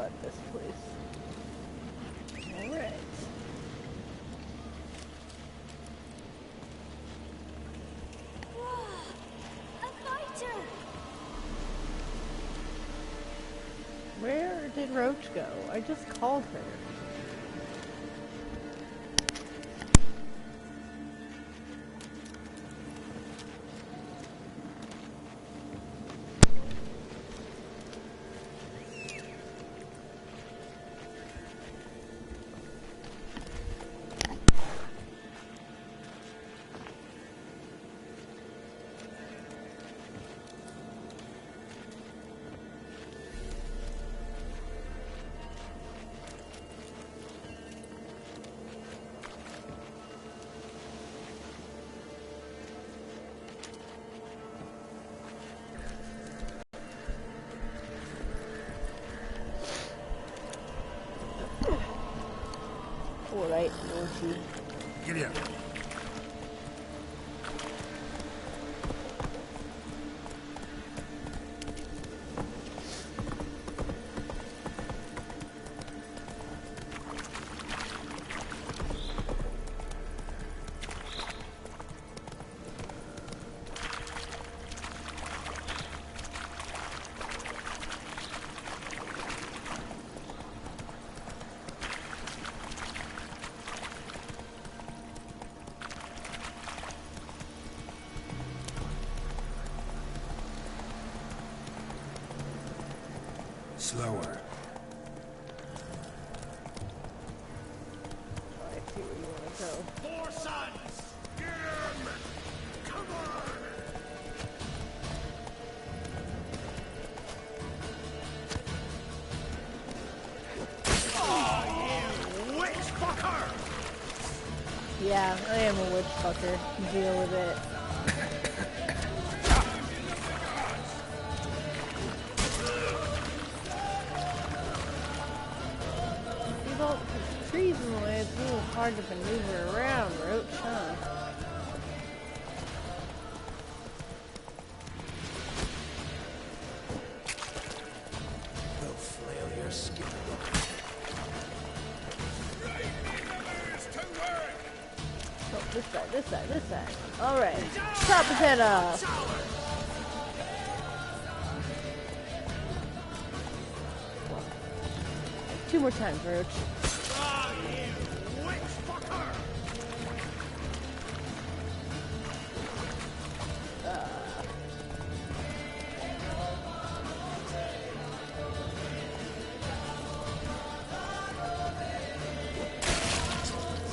about this place. Alright. A fighter! Where did Roach go? I just called her. Alright, Roachy. Get here. Slower. I see where you want to go. Four sons! Get him! Come on! Oh, you witch fucker! Yeah, I am a witch fucker. Deal with it. Trees in the way, it's a little hard to maneuver around, Roach, huh? They'll flail your skin. Oh, this side, this side, this side. Alright, chop his head off! Two more times, Roach.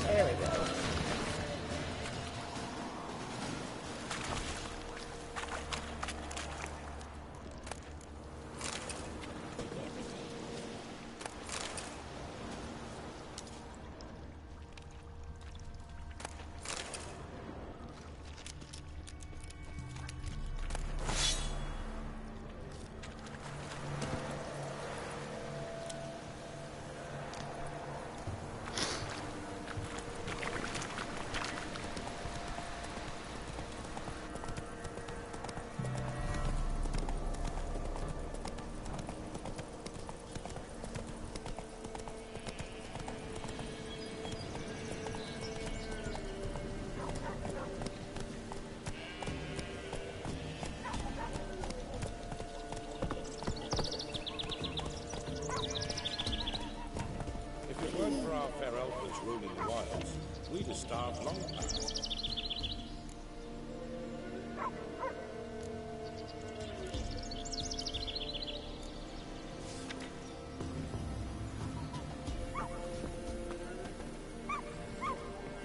There we go. Ruling the wilds, we'd have starved long past.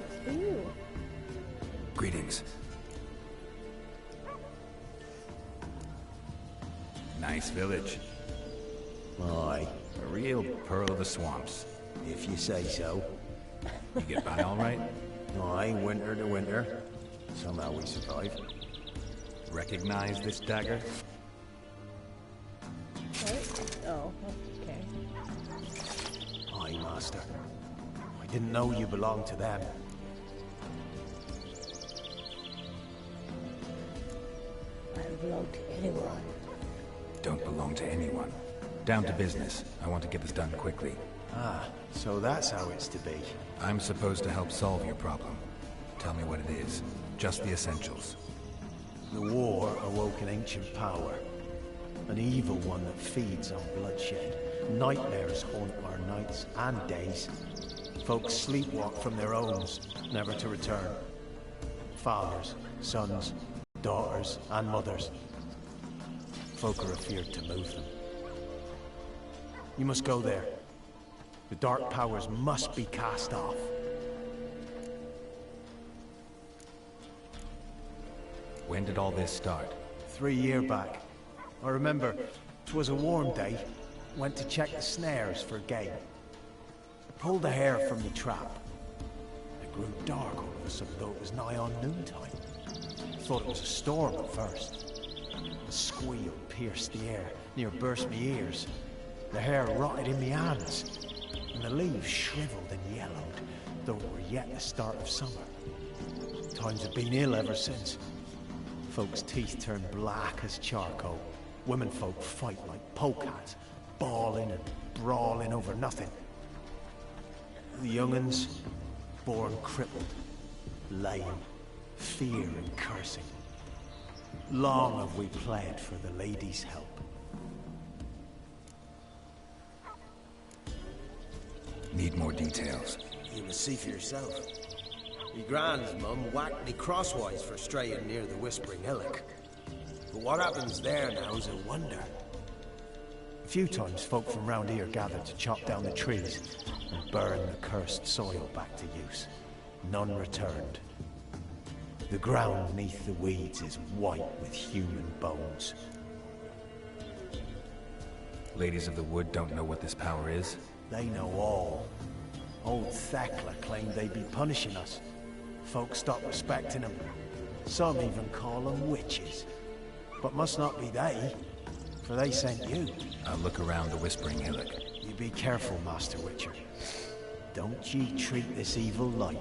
Must be you. Greetings. Nice village. Aye, A real pearl of the swamps. if you say so. You get by all right? Aye, winter to winter. Somehow we survive. Recognize this dagger? What? Oh, okay. Aye, master. I didn't know you belonged to them. I don't belong to anyone. Don't belong to anyone. Down to business. I want to get this done quickly. Ah, so that's how it's to be. I'm supposed to help solve your problem. Tell me what it is. Just the essentials. The war awoke an ancient power. An evil one that feeds on bloodshed. Nightmares haunt our nights and days. Folks sleepwalk from their homes, never to return. Fathers, sons, daughters, and mothers. Folk are afeard to move them. You must go there. The dark powers must be cast off. When did all this start? 3 years back. I remember, 'twas a warm day. Went to check the snares for game. Pulled the hare from the trap. It grew dark all of a sudden, though it was nigh on noontime. Thought it was a storm at first. A squeal pierced the air, near burst me ears. The hare rotted in me hands, and the leaves shriveled and yellowed, though it were yet the start of summer. Times have been ill ever since. Folks' teeth turned black as charcoal. Womenfolk fight like polecats, bawling and brawling over nothing. The young'uns, born crippled, lame, fear and cursing. Long have we pled for the lady's help. Need more details. You must see for yourself. Me grand's mum whacked me crosswise for straying near the Whispering Hillock. But what happens there now is a wonder. A few times folk from round here gathered to chop down the trees and burn the cursed soil back to use. None returned. The ground neath the weeds is white with human bones. Ladies of the Wood don't know what this power is? They know all. Old Thekla claimed they'd be punishing us. Folk stopped respecting them. Some even call them witches. But must not be they, for they sent you. I'll look around the Whispering Hillock. You be careful, Master Witcher. Don't ye treat this evil light.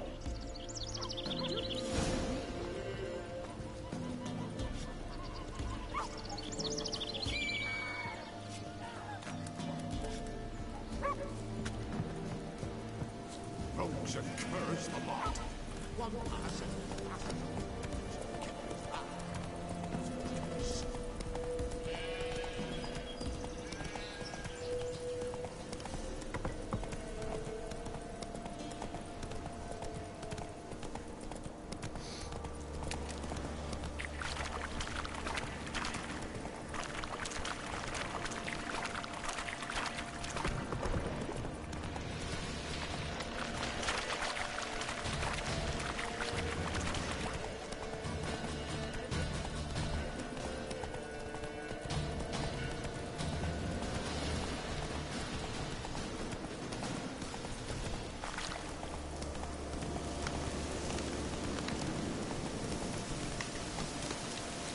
Rogues and curs the lot. One passing.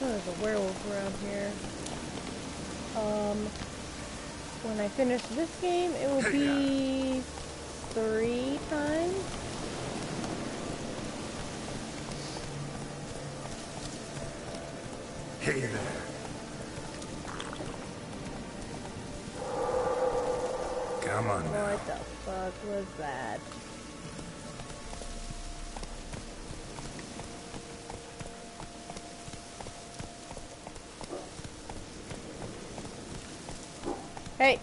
Oh, there's a werewolf around here. When I finish this game, it will be 3 times. Hey there. Come on now. What the fuck was that? Hey!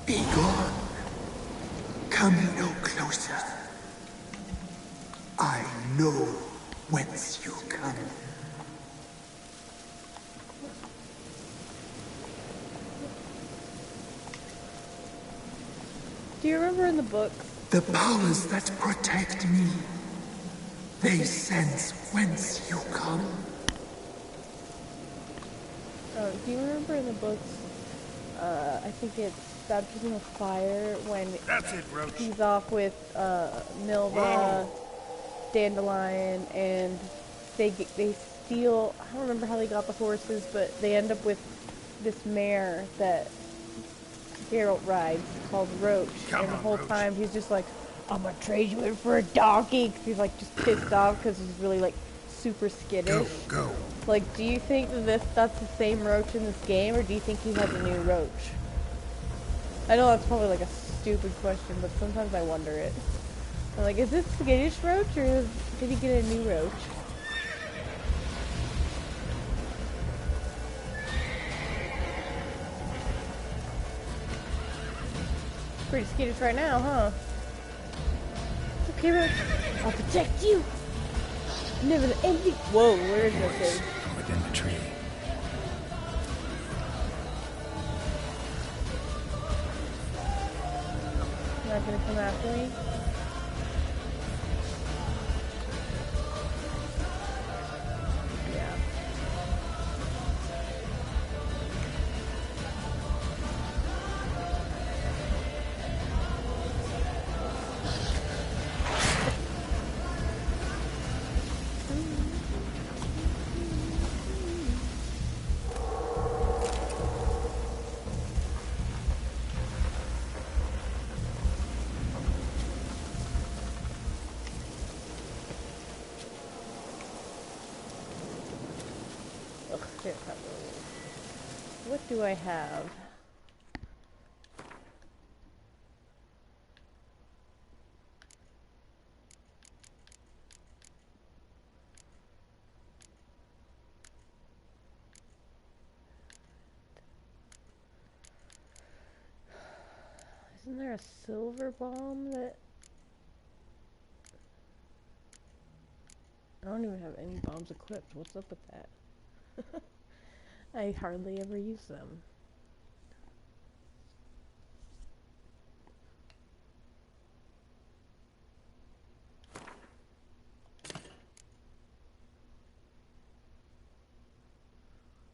Be gone. Come no closer. I know whence you come. Do you remember in the book? The powers that protect me, they sense whence you come. Do you remember in the books? I think it's Baptism of Fire when That's it, Roach. he's off with Milva, Dandelion, and they steal. I don't remember how they got the horses, but they end up with this mare that Geralt rides called Roach, and the whole time he's just like, "I'm gonna trade you in for a donkey," because he's like just pissed off because he's really like super skittish. Go. Like, do you think that that's the same Roach in this game, or do you think he has a new Roach? I know that's probably like a stupid question, but sometimes I wonder it. I'm like, is it skittish roach or did he get a new roach? Pretty skittish right now, huh? It's okay, roach. I'll protect you. Never the ending. Whoa, where is this thing? Within the tree. Not gonna come after me? Yeah. Ugh, shit, that was- What do I have? Isn't there a silver bomb that... I don't even have any bombs equipped. What's up with that? I hardly ever use them.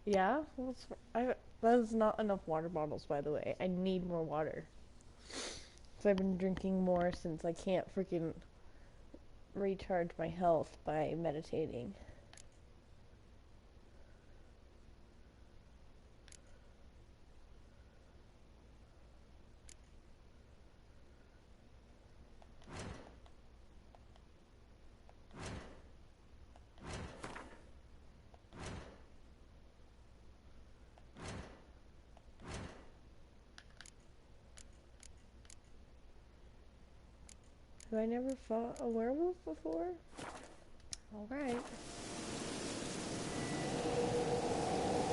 Yeah? Well, that is not enough water bottles, by the way. I need more water. So I've been drinking more since I can't freaking recharge my health by meditating. Have I never fought a werewolf before? Alright.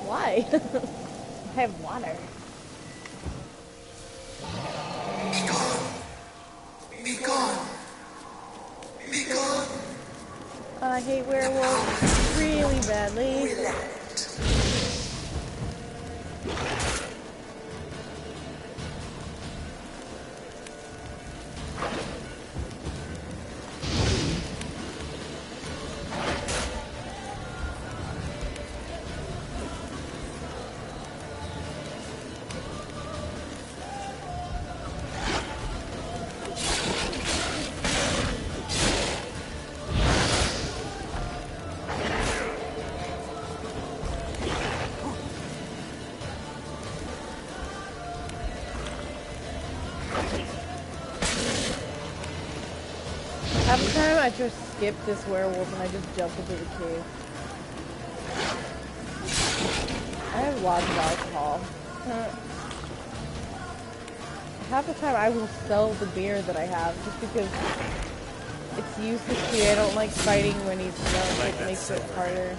Why? I have water. Be gone! Be gone! I hate werewolves really badly. Half the time I just skip this werewolf and I just jump into the cave. I have lots of alcohol. Half the time I will sell the beer that I have just because it's useless to me. I don't like fighting when he's drunk. It makes it harder.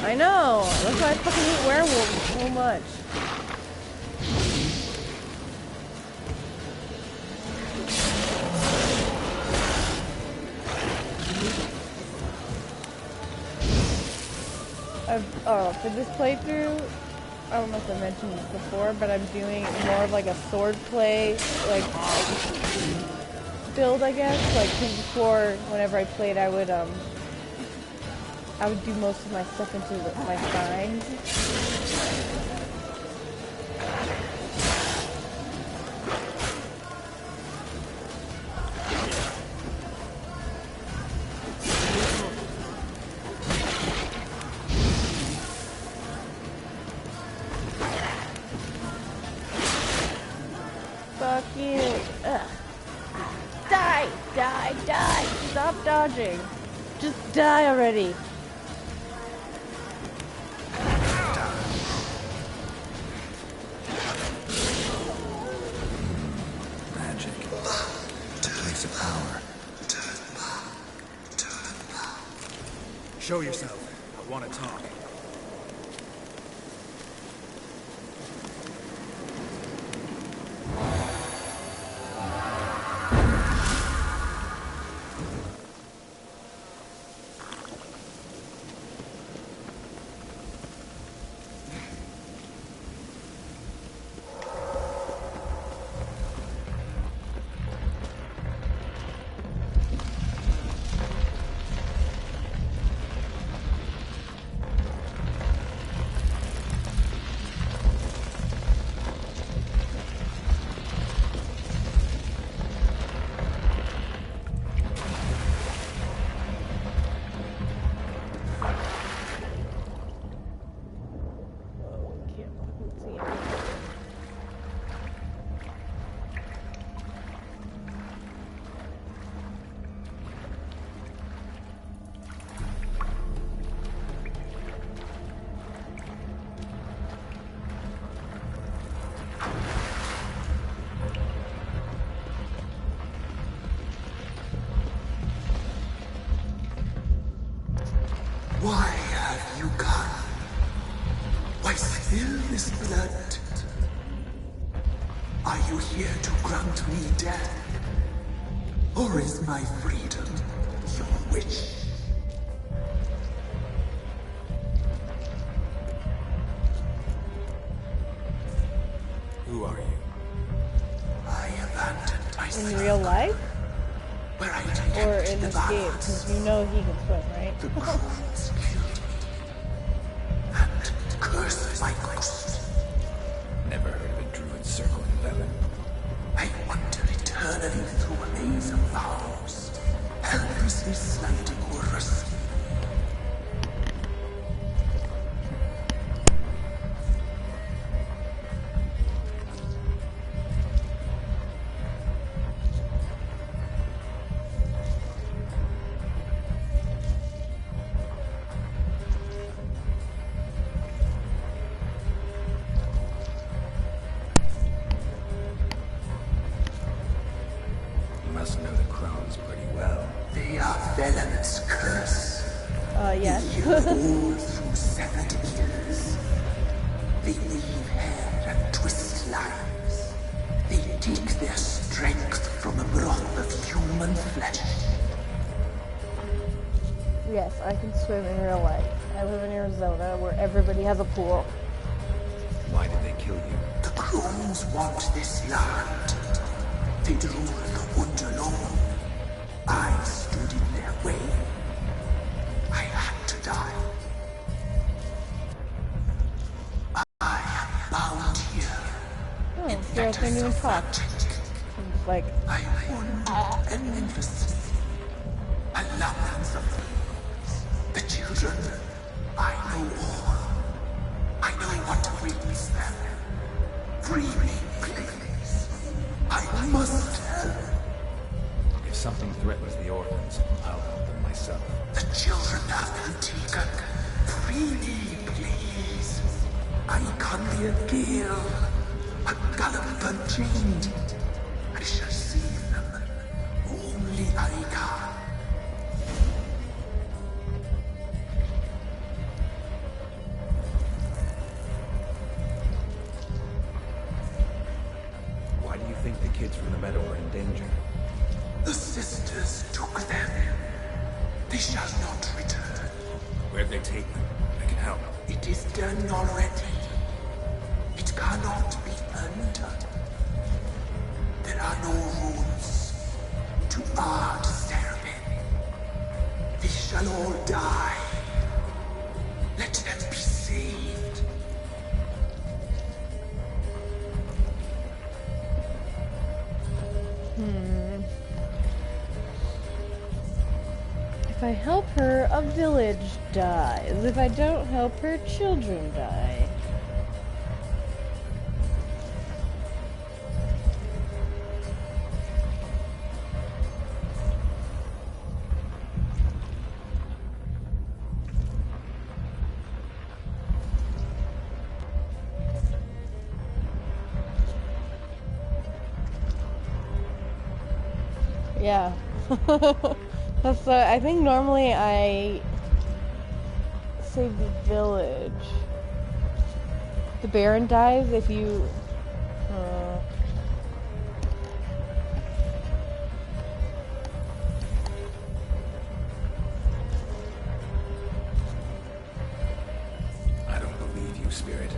I know! That's why I fucking hate werewolves so much. For this playthrough, I don't know if I mentioned this before, but I'm doing more of like a sword play, like build, I guess. Like, 'cause before, whenever I played, I would do most of my stuff into my signs. Fuck. Fuck you. Ugh. Die! Die! Die! Stop dodging. Just die already. Magic. It's a place of power. Show yourself. I want to talk. Why have you come? Why spill this blood? Are you here to grant me death? Or is my freedom your wish? Who are you? I abandoned myself. In real life? Where I Or in the this game? bards. Because you know he can swim, right? The crows killed me. And cursed my ghost. Never heard of a druid circle in Velen. I wander eternally through a maze of vows, helplessly sliding over us. You must know the crones pretty well. They are Velen's curse. Yes. They heal all through severed ears. They weave hair and twist lives. They take their strength from a broth of human flesh. Yes, I can swim in real life. I live in Arizona where everybody has a pool. Why did they kill you? The crones want this land. They'd rule the wood alone. I stood in their way. I had to die. I am bound here. Oh, girls can't even talk. I'm just like, I wander endlessly. A labyrinth of things. The children, I know all. I know what awaits them. Free me, please. I must help. If something threatens the orphans, I'll help them myself. The children have been taken. Free me, please. I can be a gale, a gallop unchained. I shall save them. Only I can. Why do you think the kids from the meadow are in danger? The sisters took them. They shall not return. Where'd they take them? I can help. It is done already. It cannot be undone. There are no rules to our disturbing. They shall all die. Let them be saved. if I help her, a village dies. If I don't help her, children die. Yeah. That's I think normally I save the village. The Baron dies if you... I don't believe you, Spirit.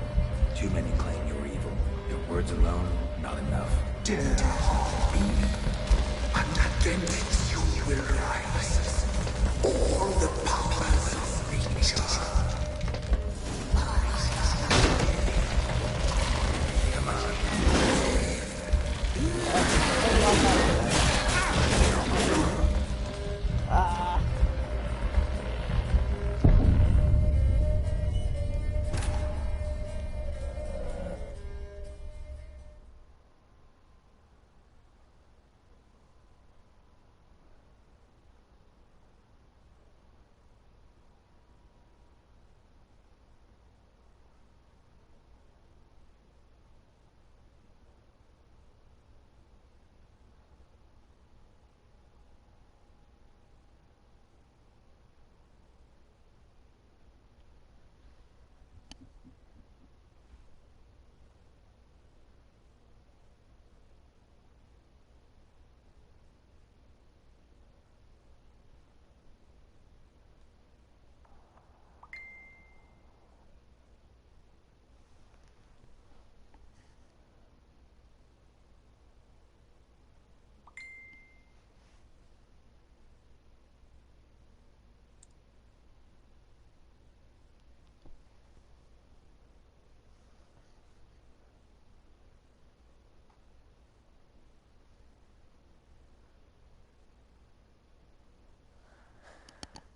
Too many claim you're evil. Your words alone, not enough. Dare harm me, and against you will rise all the powers of nature. Come on.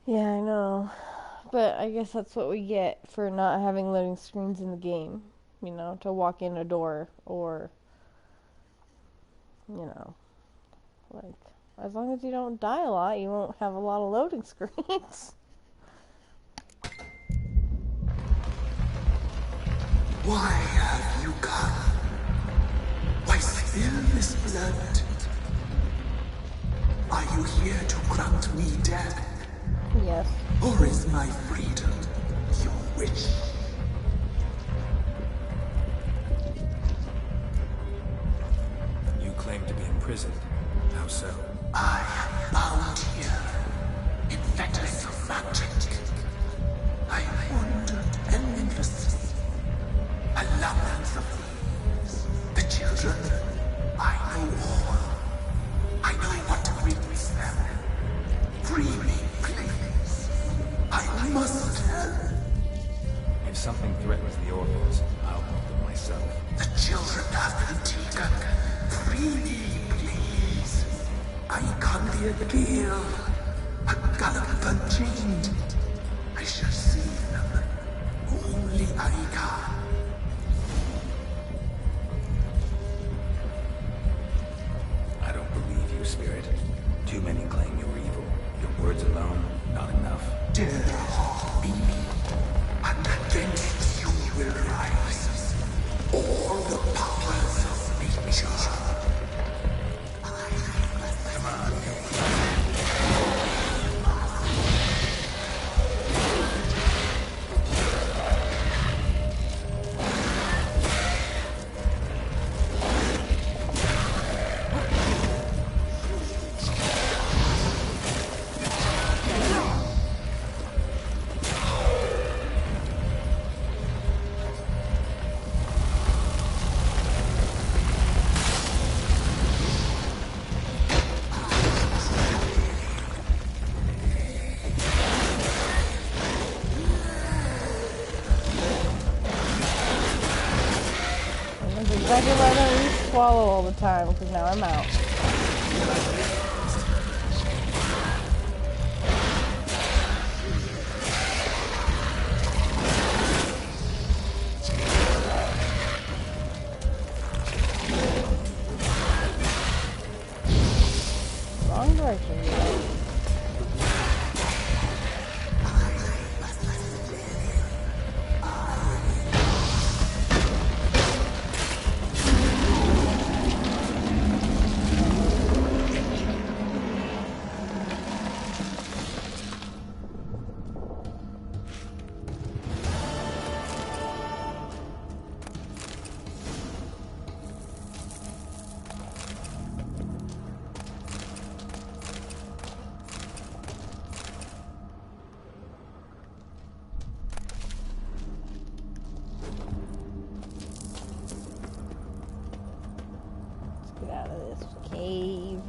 Yeah, I know. But I guess that's what we get for not having loading screens in the game. You know, to walk in a door or, you know, like, as long as you don't die a lot, you won't have a lot of loading screens. Why have you come? Why spill this blood? Are you here to grant me death? Yes. Or is my freedom your wish? You claim to be imprisoned. How so? I am bound here in fetters of magic. I wandered endlessly. A labyrinth of thieves. The children. I know all. I know what to witness them. Free me, please. I must help. If something threatens the orphans, I'll help them myself. The children have been taken. Free me, please. I can't be a girl. A gallop unchained. I shall save them. Only I can. I don't believe you, Spirit. Too many claim you're evil. Your words alone, not enough. Dare harm me, and against you will rise all the powers of nature. Come on. Exactly why I don't use swallow all the time, because now I'm out. Wrong direction, you know. cave.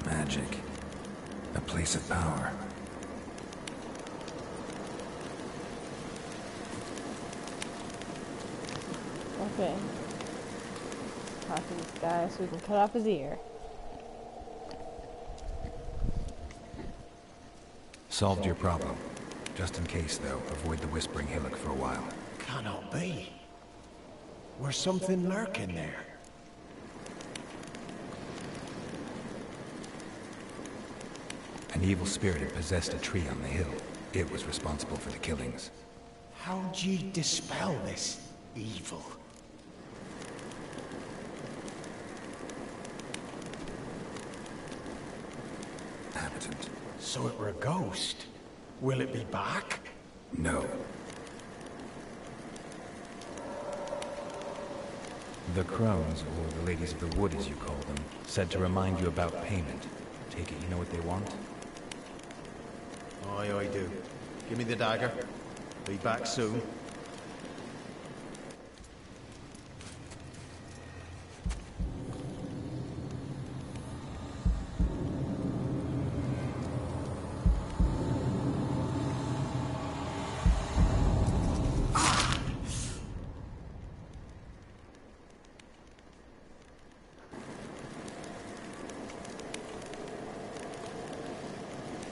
Magic. A place of power. Okay. Talk to this guy so we can cut off his ear. Solved your problem. Just in case, though, avoid the Whispering Hillock for a while. Cannot be. Where's something lurking there? An evil spirit had possessed a tree on the hill. It was responsible for the killings. How'd ye dispel this evil? Habitant. So it were a ghost. Will it be back? No. The crones, or the ladies of the wood as you call them, said to remind you about payment. Take it you know what they want? Aye, I do. Give me the dagger. Be back soon.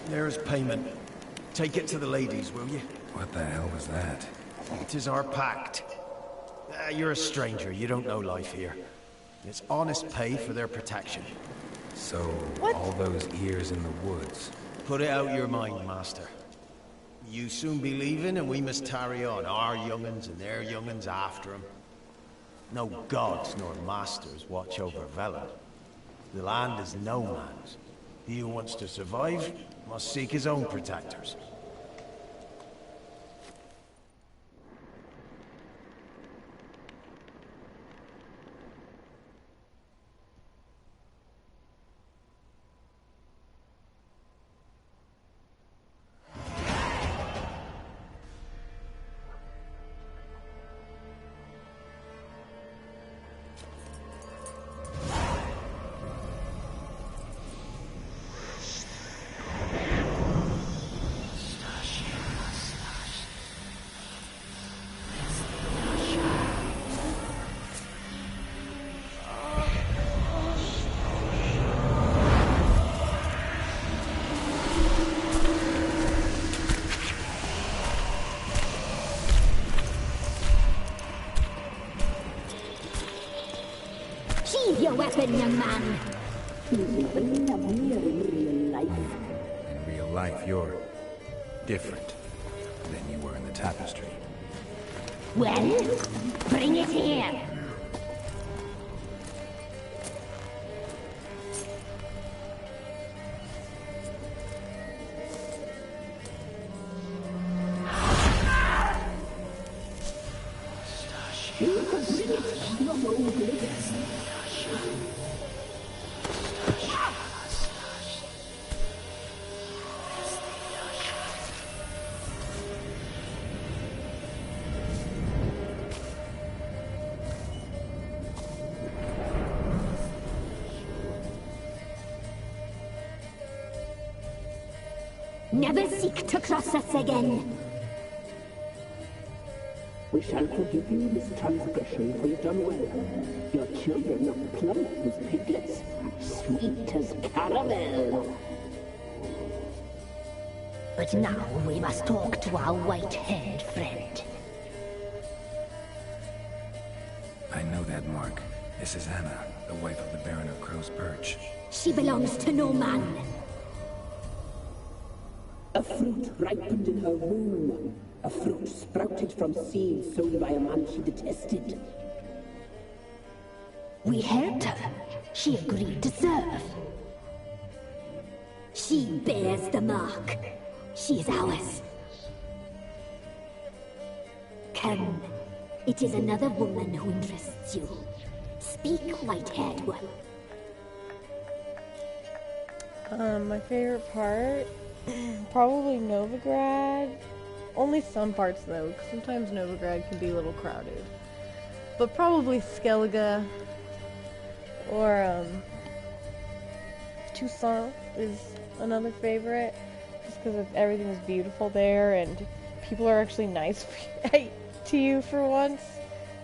There's payment. Take it to the ladies, will you? What the hell was that? It is our pact. You're a stranger. You don't know life here. It's honest pay for their protection. So, What? all those ears in the woods. Put it out your mind, master. You soon be leaving, and we must tarry on, our young'uns and their young'uns after 'em. No gods nor masters watch over Velen. The land is no man's. He who wants to survive must seek his own protectors. Sheathe your weapon, young man. In real life, you're different than you were in the tapestry. Well, bring it here. Never seek to cross us again. We shall forgive you this transgression, for you've done well. Your children are plump as piglets, sweet as caramel. But now we must talk to our white-haired friend. I know that mark. This is Anna, the wife of the Baron of Crow's Perch. She belongs to no man. A fruit ripened in her womb. A fruit sprouted from seeds sown by a man she detested. We helped her. She agreed to serve. She bears the mark. She is ours. Come. It is another woman who interests you. Speak, white-haired one. My favorite part? Probably Novigrad. Only some parts though, because sometimes Novigrad can be a little crowded. But probably Skellige or Toussaint is another favorite, just because everything is beautiful there and people are actually nice to you for once.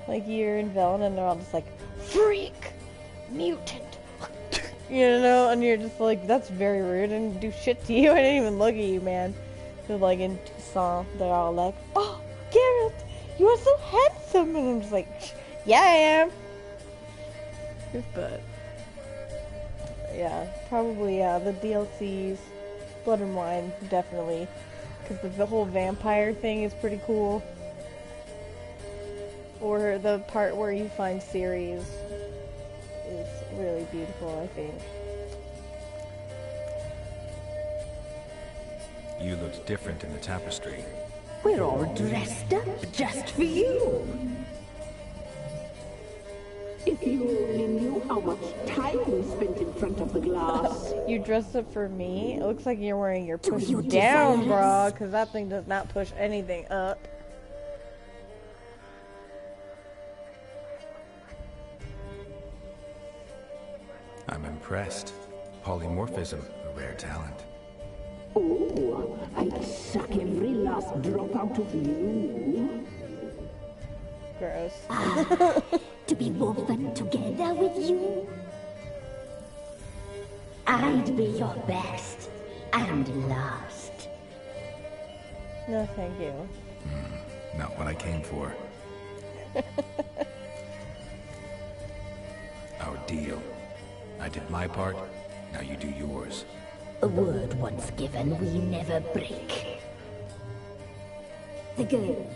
Like you're in Velen and they're all just like, freak, mutant, you know, and you're just like, that's very rude. I didn't do shit to you. I didn't even look at you, man. So like in Toussaint, they're all like, oh, Geralt, you are so handsome. And I'm just like, yeah, I am. But yeah, probably the DLCs, Blood and Wine, definitely, because the whole vampire thing is pretty cool. Or the part where you find Ceres is really beautiful, I think. You looked different in the tapestry. We're all dressed up just for you. If you only knew how much time we spent in front of the glass. You dressed up for me? It looks like you're wearing your Do push you down desire bra, us? because that thing does not push anything up. I'm impressed. Polymorphism, a rare talent. Oh, I'd suck every last drop out of you. Gross. To be woven together with you? I'd be your best and last. No, thank you. Not what I came for. Our deal. I did my part, now you do yours. A word once given, we never break. The girl.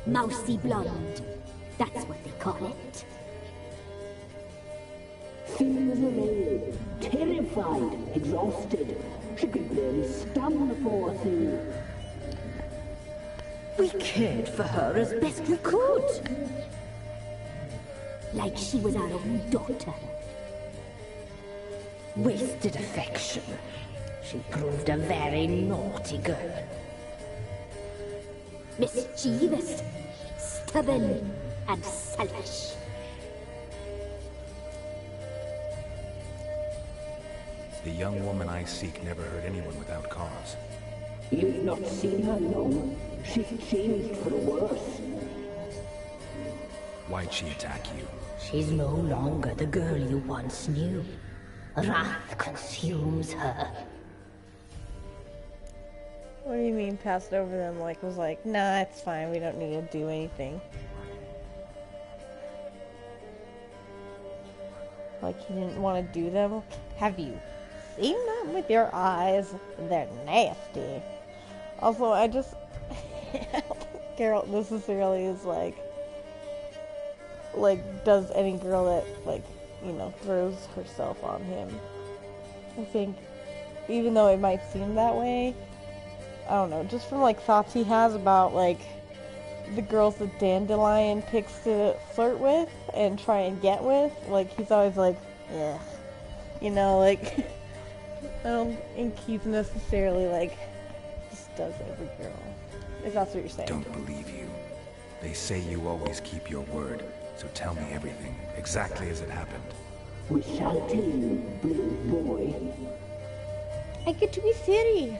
Mousy blonde. That's what they call it. Thin as a rail, terrified, exhausted. She could barely stand, the poor thing. We cared for her as best we could. Like she was our own daughter. Wasted affection. She proved a very naughty girl. Mischievous, stubborn, and selfish. The young woman I seek never hurt anyone without cause. You've not seen her long. She's changed for the worse. Why'd she attack you? She's no longer the girl you once knew. Wrath consumes her. What do you mean passed over them? Like, was like, nah, it's fine, we don't need to do anything. Like, he didn't want to do them? Have you seen them with your eyes? They're nasty. Also, I don't think Geralt necessarily is like, does any girl that, like, you know, throws herself on him. I think, even though it might seem that way, I don't know, just from, like, thoughts he has about, like, the girls that Dandelion picks to flirt with and try and get with, like, he's always like, yeah, you know, like, I don't think he's necessarily, like, just does every girl, if that's what you're saying. Don't believe you. They say you always keep your word, so tell me everything, exactly as it happened. We shall tell you, brave boy. I get to be Ciri.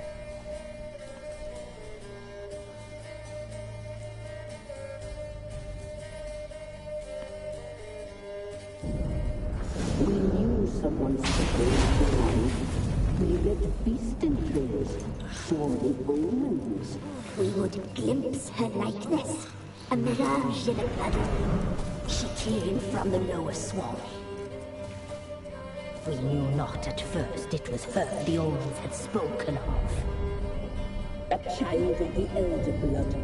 once the days arrive, we get feasting trails, surely omens. We would glimpse her like this, a mirage in a bloodroom. She came from the lower swamp. We knew not at first it was her the omens had spoken of. A child of the elder blood,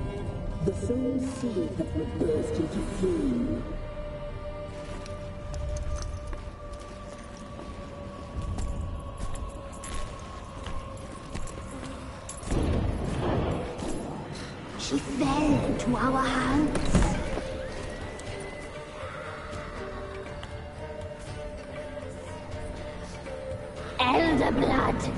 the same seed that would burst into flame. She fell into our hands. Elder blood.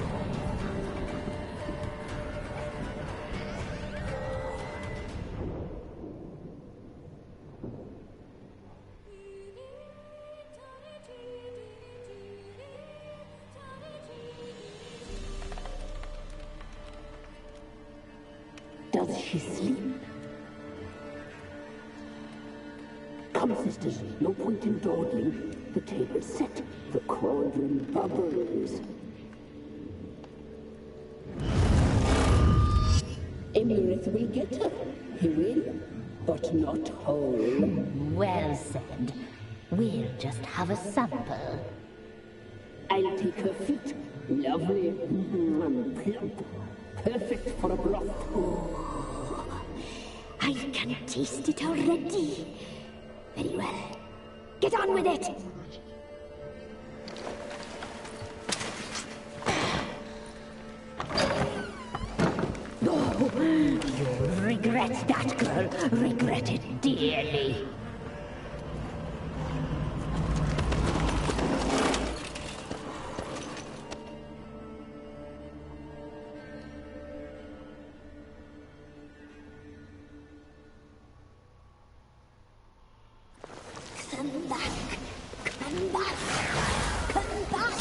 Does she sleep? Come, sisters, no point in dawdling. The table's set, the cauldron bubbles. Emirith will get her. He will, but not whole. Well said. We'll just have a sample. I'll take her feet. Lovely. Plump. Perfect for a broth. I can taste it already. Very well. Get on with it! Oh, you'll regret that, girl. Regret it dearly. Come back. Come back. Come back.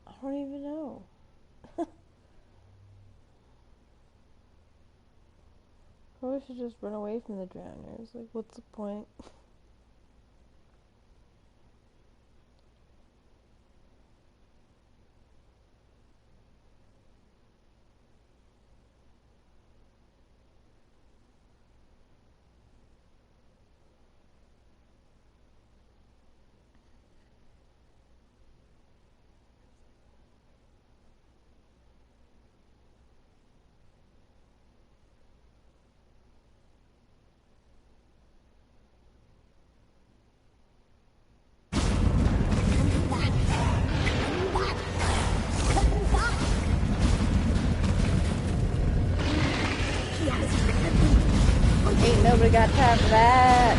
I don't even know. Probably should just run away from the drowners. Like, what's the point? Ain't nobody got time for that.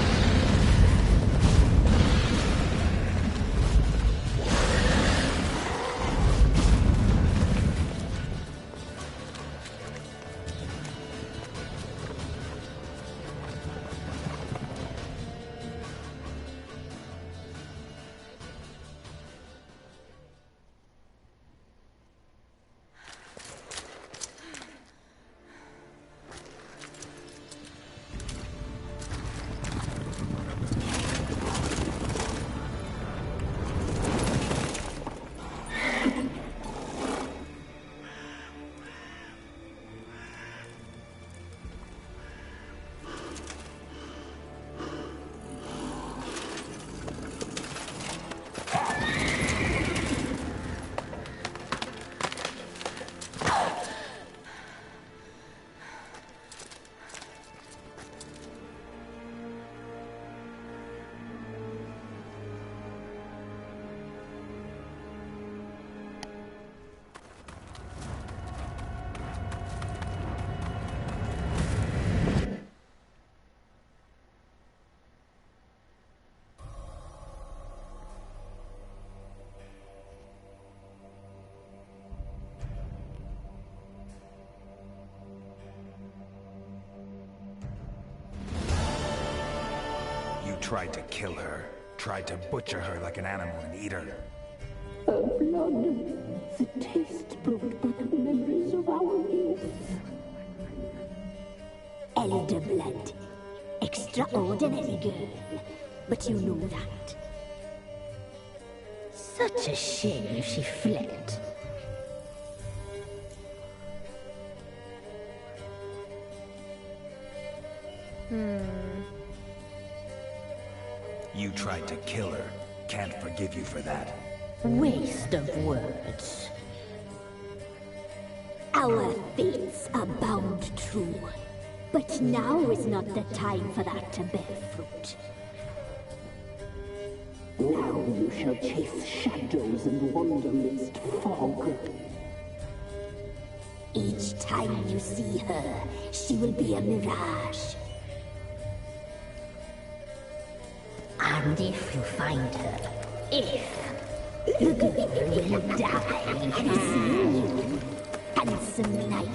tried to kill her. Tried to butcher her like an animal and eat her. Her blood. The taste brought back memories of our youth. Elder blood. Extraordinary girl. But you know that. Such a shame she fled. You tried to kill her. Can't forgive you for that. Waste of words. Our fates are bound true. But now is not the time for that to bear fruit. Now you shall chase shadows and wander midst fog. Each time you see her, she will be a mirage. And if you find her, the girl will die. See you, handsome knight.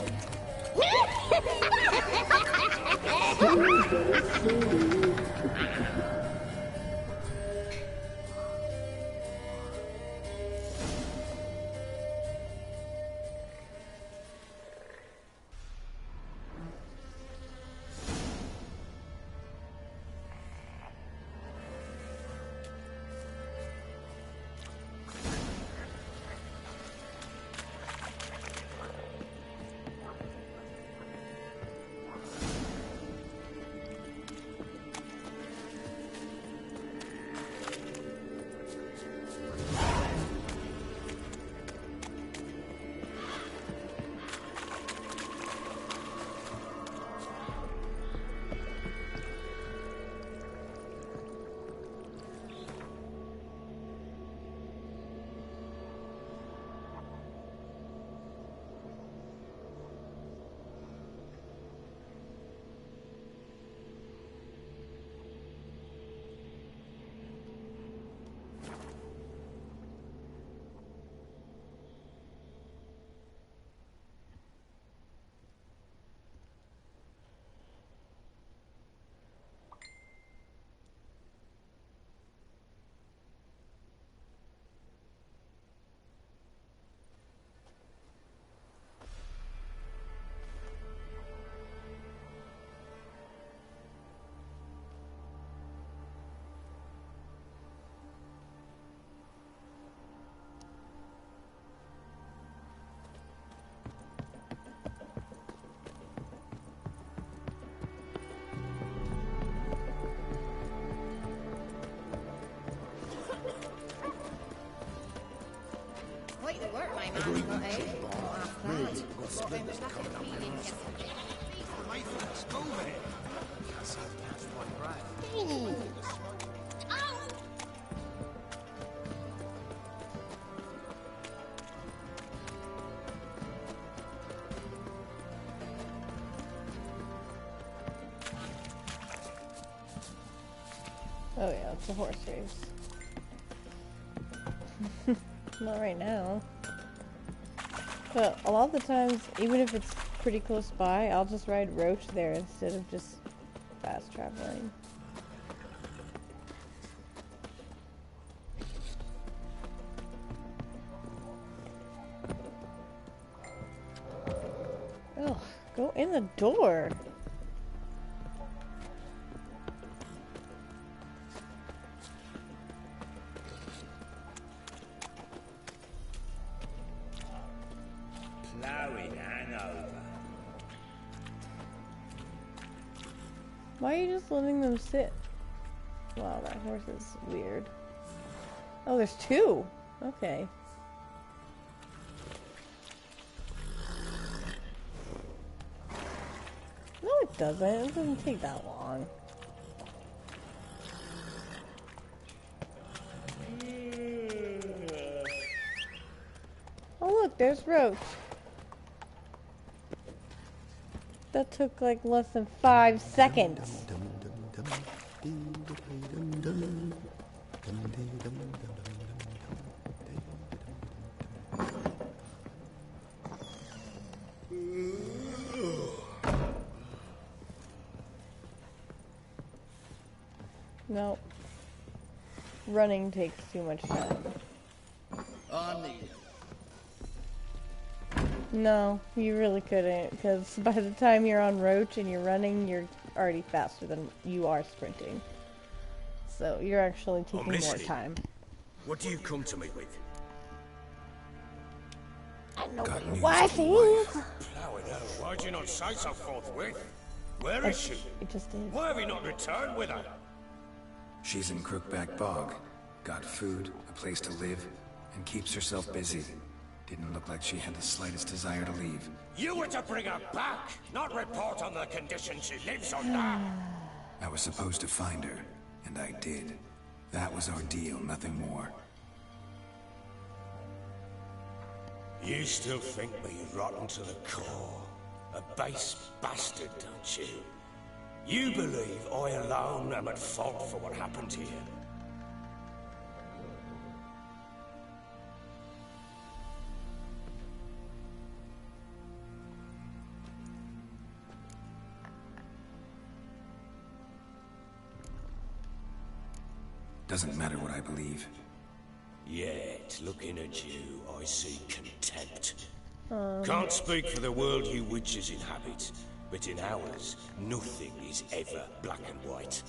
Oh yeah, it's a horse race. Not right now. But a lot of the times, even if it's pretty close by, I'll just ride Roach there instead of just fast traveling. Oh, go in the door. Why are you just letting them sit? Wow, that horse is weird. Oh, there's two. Okay. No, it doesn't. It doesn't take that long. Oh, look, there's Roach. That took like less than 5 seconds. Nope. Running takes too much time. On the... No, you really couldn't, because by the time you're on Roach and you're running, you're already faster than you are sprinting. So you're actually taking more time. What do you come to me with? I know Got what news your wife is. Plowing hell, why'd you not say so forthwith? Where is she? It just is. Why have you not returned with her? She's in Crookback Bog. Got food, a place to live, and keeps herself busy. Didn't look like she had the slightest desire to leave. You were to bring her back, not report on the conditions she lives under. I was supposed to find her, and I did. That was our deal, nothing more. You still think me rotten to the core. A base bastard, don't you? You believe I alone am at fault for what happened here. Doesn't matter what I believe. Yet, looking at you, I see contempt. Can't speak for the world you witches inhabit, but in ours, nothing is ever black and white.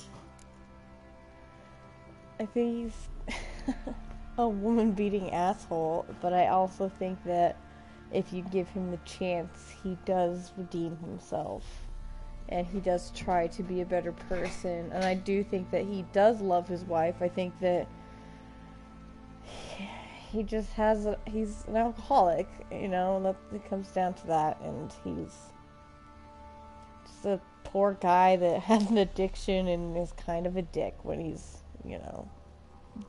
I think he's a woman-beating asshole, but I also think that if you give him the chance, he does redeem himself. And he does try to be a better person. And I do think that he does love his wife. I think that he just he's an alcoholic, you know, that it comes down to that. And he's just a poor guy that has an addiction and is kind of a dick when he's, you know,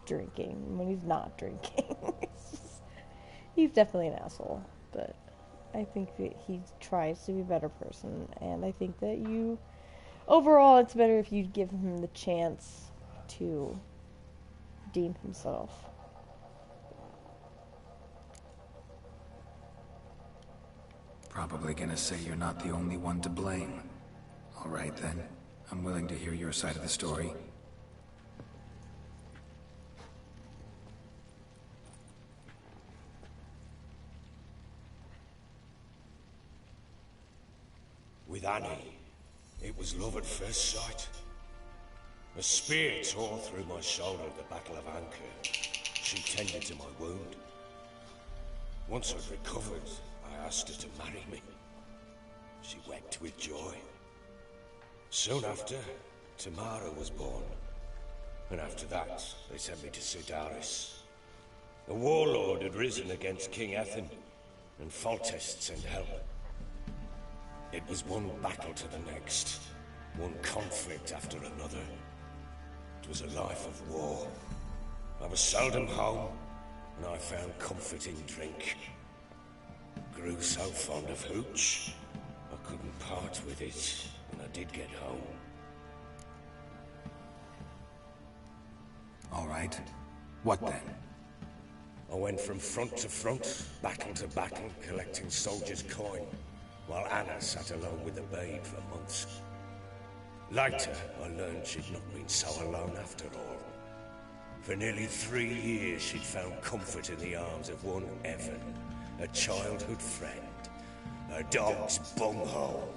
drinking. When he's not drinking. He's definitely an asshole. But I think that he tries to be a better person, and I think that overall, it's better if you give him the chance to redeem himself. Probably gonna say you're not the only one to blame. Alright then, I'm willing to hear your side of the story. With Annie, it was love at first sight. A spear tore through my shoulder at the Battle of Anchor. She tended to my wound. Once I'd recovered, I asked her to marry me. She wept with joy. Soon after, Tamara was born. And after that, they sent me to Sidaris. A warlord had risen against King Ethan, and Foltest sent help. It was one battle to the next, one conflict after another. It was a life of war. I was seldom home, and I found comfort in drink. Grew so fond of hooch, I couldn't part with it when I did get home. All right. What then? I went from front to front, battle to battle, collecting soldiers' coin, while Anna sat alone with the babe for months. Later, I learned she'd not been so alone after all. For nearly 3 years, she'd found comfort in the arms of one Evan, a childhood friend. A dog's bunghole.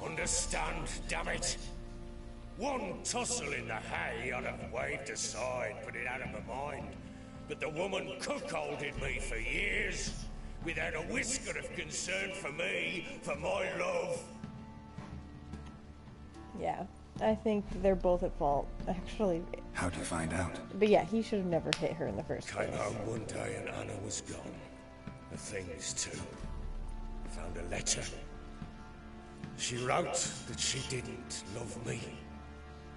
Understand, damn it? One tussle in the hay I'd have waved aside, put it out of my mind. But the woman cuckolded me for years, without a whisker of concern for me, for my love. Yeah, I think they're both at fault, actually. How'd you find out? But yeah, he should have never hit her in the first place. Came home one day and Anna was gone. The things too. Found a letter. She wrote that she didn't love me.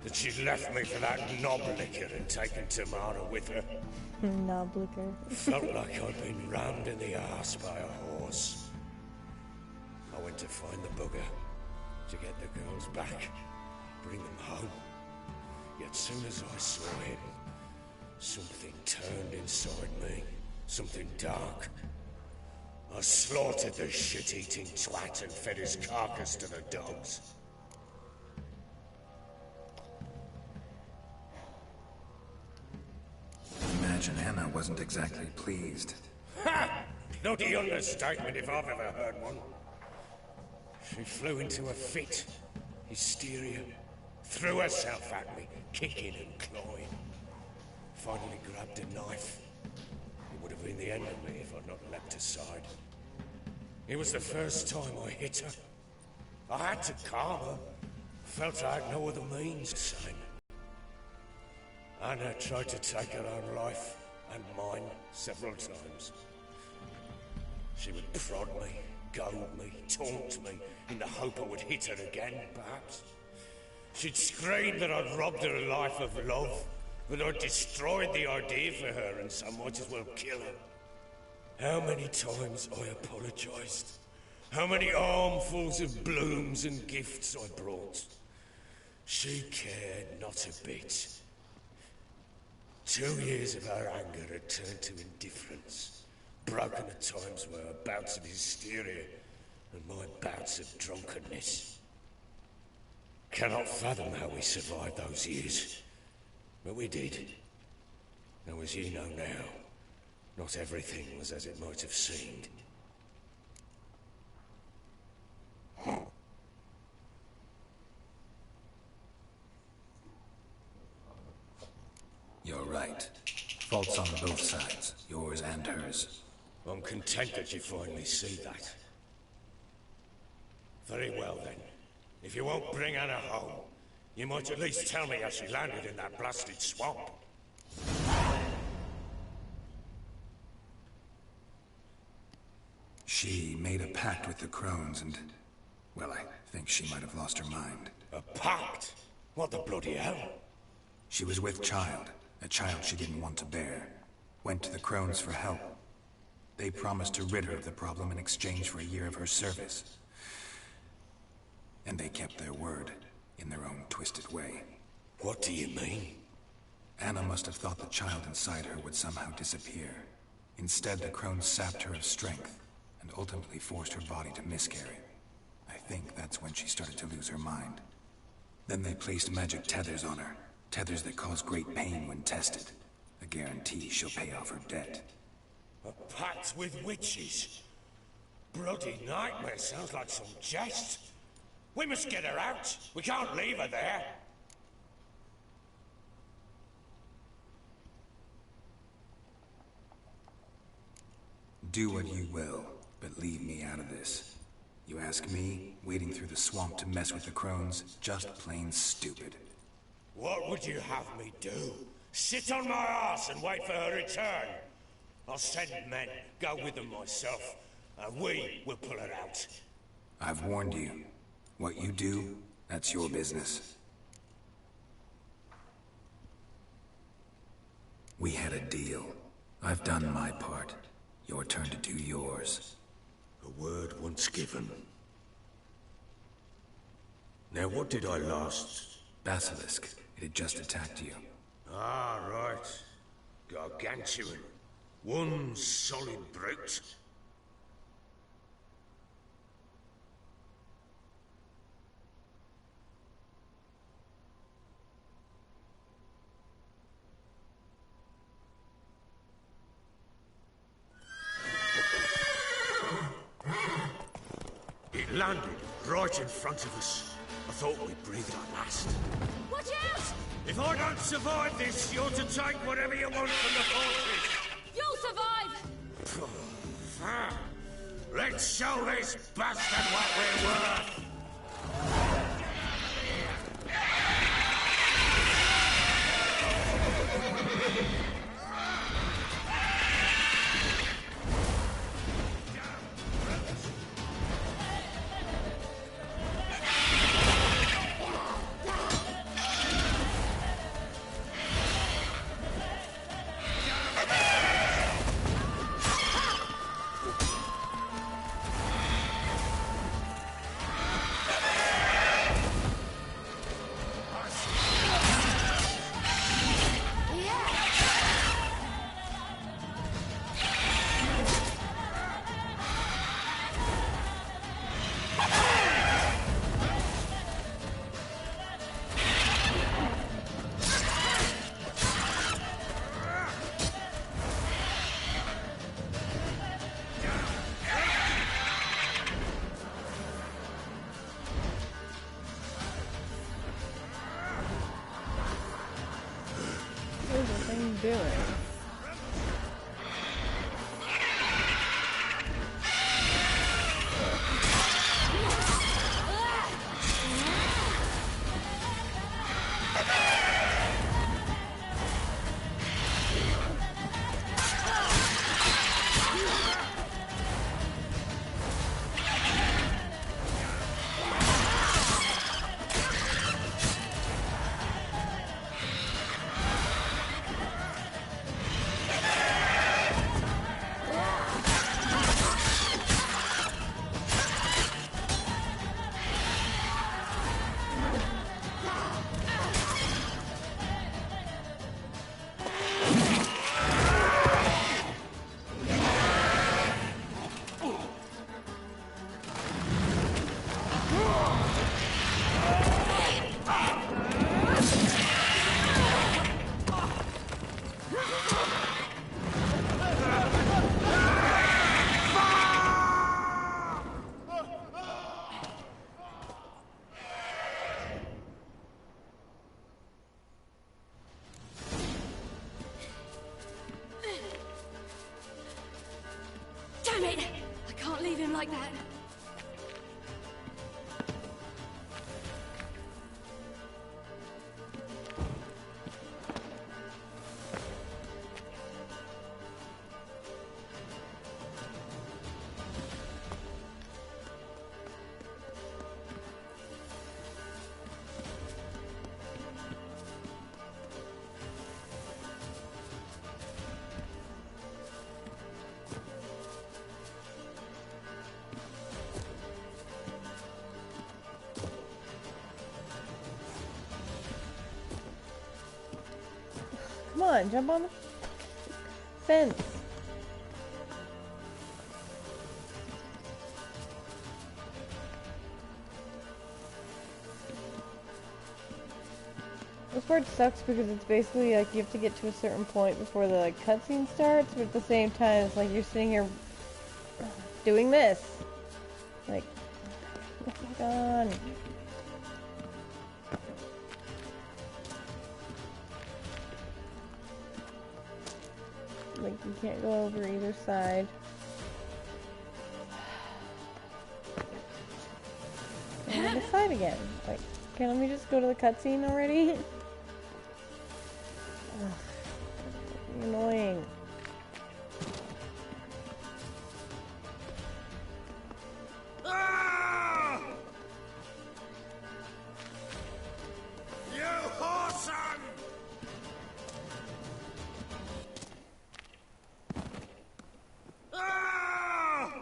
That she'd left me for that knob liquor and taken Tamara with her. Knob liquor. Felt like I'd been rammed in the arse by a horse. I went to find the bugger, to get the girls back, bring them home. Yet soon as I saw him, something turned inside me, something dark. I slaughtered the shit-eating twat and fed his carcass to the dogs. imagine Anna wasn't exactly pleased. Ha! Bloody understatement if I've ever heard one. She flew into a fit. Hysteria. Threw herself at me, kicking and clawing. Finally grabbed a knife. It would have been the end of me if I'd not leapt aside. It was the first time I hit her. I had to calm her. Felt I had no other means, son. Anna tried to take her own life, and mine, several times. She would prod me, goad me, taunt me, in the hope I would hit her again, perhaps. She'd scream that I'd robbed her life of love, that I'd destroyed the idea for her, and so might as well kill her. How many times I apologized. How many armfuls of blooms and gifts I brought. She cared not a bit. 2 years of her anger had turned to indifference, broken at times by her bouts of hysteria and my bouts of drunkenness. Cannot fathom how we survived those years, but we did. Though as you know now, not everything was as it might have seemed. You're right. Faults on both sides, yours and hers. I'm content that you finally see that. Very well then. If you won't bring Anna home, you might at least tell me how she landed in that blasted swamp. She made a pact with the crones and... well, I think she might have lost her mind. A pact? What the bloody hell? She was with child, a child she didn't want to bear. Went to the crones for help. They promised to rid her of the problem in exchange for a year of her service. And they kept their word, in their own twisted way. What do you mean? Anna must have thought the child inside her would somehow disappear. Instead, the crones sapped her of strength, and ultimately forced her body to miscarry. I think that's when she started to lose her mind. Then they placed magic tethers on her. Tethers that cause great pain when tested. A guarantee she'll pay off her debt. A pact with witches? Bloody nightmare, sounds like some jest. We must get her out. We can't leave her there. Do what you will, but leave me out of this. You ask me, wading through the swamp to mess with the crones, just plain stupid. What would you have me do? Sit on my ass and wait for her return? I'll send men, go with them myself, and we will pull her out. I've warned you. What you do, that's your business. We had a deal. I've done my part. Your turn to do yours. A word once given. Now what did I last? Basilisk. It had just attacked you. Ah, right. Gargantuan. One solid brute. It landed right in front of us. I thought we breathed our last. Watch out! If I don't survive this, you're to take whatever you want from the fortress. You'll survive! Let's show this bastard what we're worth! like that. Come on, jump on the fence. This part sucks because it's basically like you have to get to a certain point before the like cutscene starts, but at the same time it's like you're sitting here doing this. Like, oh my god. Like, you can't go over either side. And on the side again. Like, can't we just go to the cutscene already? Ugh, annoying. Ah! You whoreson! Ah!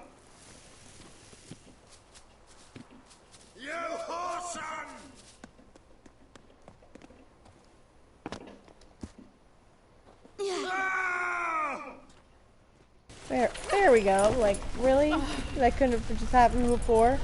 You whoreson! Ah! There we go. Like, really? That couldn't have just happened before?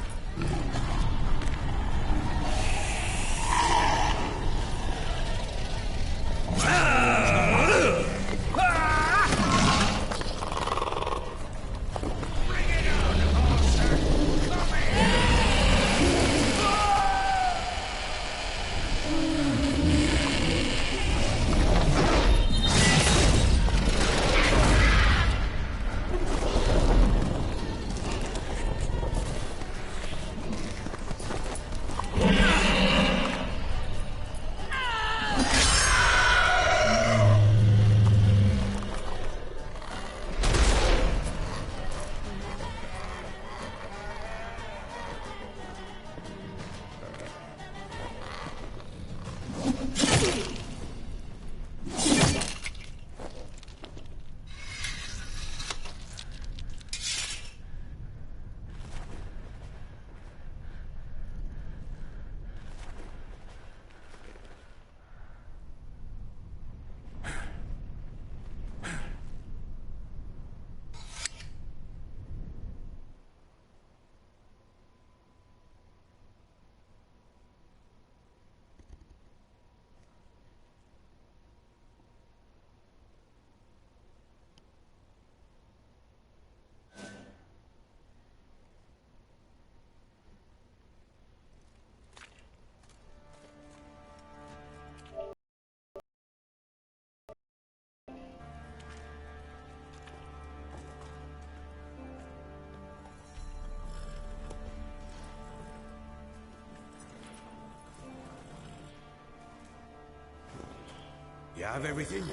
You have everything?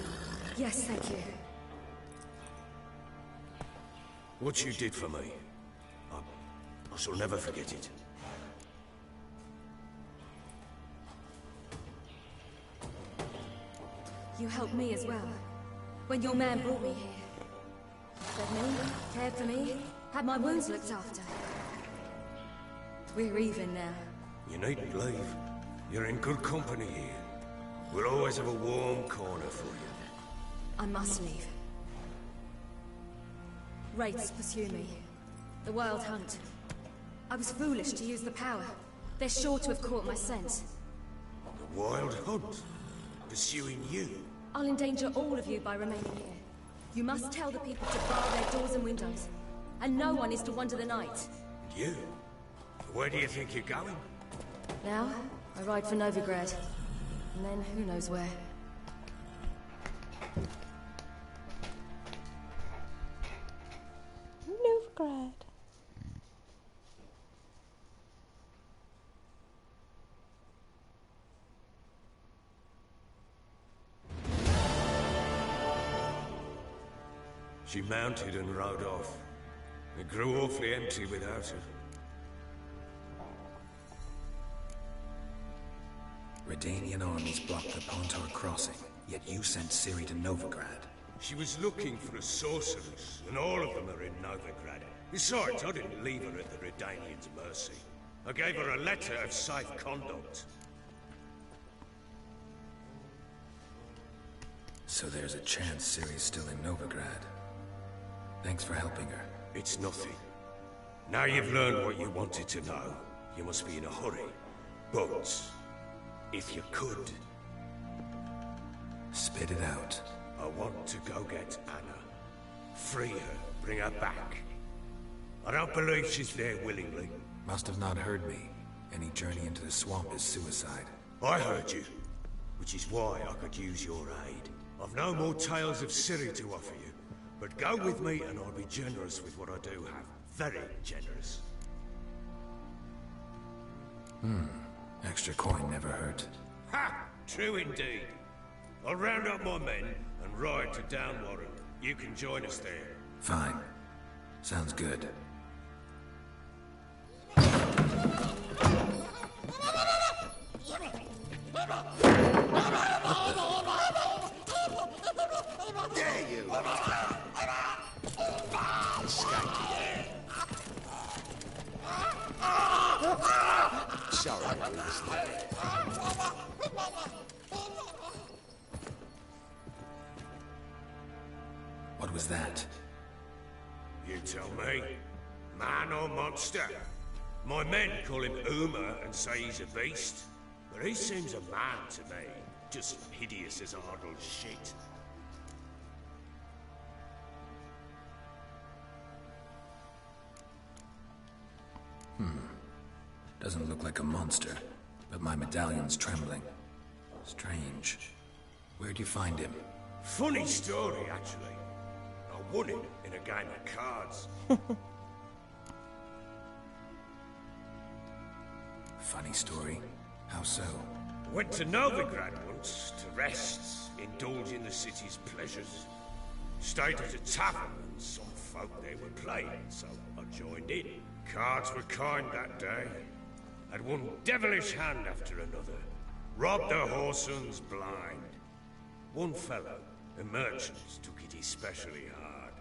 Yes, thank you. What you did for me, I shall never forget it. You helped me as well. When your man brought me here. Fed me, cared for me, had my wounds looked after. We're even now. You needn't leave. You're in good company here. We'll always have a warm corner for you. I must leave. Wraiths pursue me. The Wild Hunt. I was foolish to use the power. They're sure to have caught my scent. The Wild Hunt? Pursuing you? I'll endanger all of you by remaining here. You must tell the people to bar their doors and windows. And no one is to wander the night. You? Where do you think you're going? Now, I ride for Novigrad. And then who knows where. Novigrad. She mounted and rode off. It grew awfully empty without her. Redanian armies blocked the Pontar crossing, yet you sent Ciri to Novigrad. She was looking for a sorceress, and all of them are in Novigrad. Besides, I didn't leave her at the Redanians' mercy. I gave her a letter of safe conduct. So there's a chance Ciri's still in Novigrad. Thanks for helping her. It's nothing. Now you've learned what you wanted to know, you must be in a hurry. But, if you could... Spit it out. I want to go get Anna. Free her, bring her back. I don't believe she's there willingly. Must have not heard me. Any journey into the swamp is suicide. I heard you, which is why I could use your aid. I've no more tales of Ciri to offer you, but go with me and I'll be generous with what I do have. Very generous. Extra coin never hurt. Ha! True indeed. I'll round up my men and ride to Downwarren. You can join us there. Fine. Sounds good. Dare you! Sorry, I was listening. What was that? You tell me. Man or monster? My men call him Uma and say he's a beast. But he seems a man to me. Just hideous as Ardle's shit. Doesn't look like a monster, but my medallion's trembling. Strange. Where'd you find him? Funny story, actually. I won it in a game of cards. Funny story? How so? Went to Novigrad once to rest, indulge in the city's pleasures. Stayed at a tavern and some folk there were playing, so I joined in. Cards were kind that day. Had one devilish hand after another. Robbed the whoresons blind. One fellow, a merchant, took it especially hard.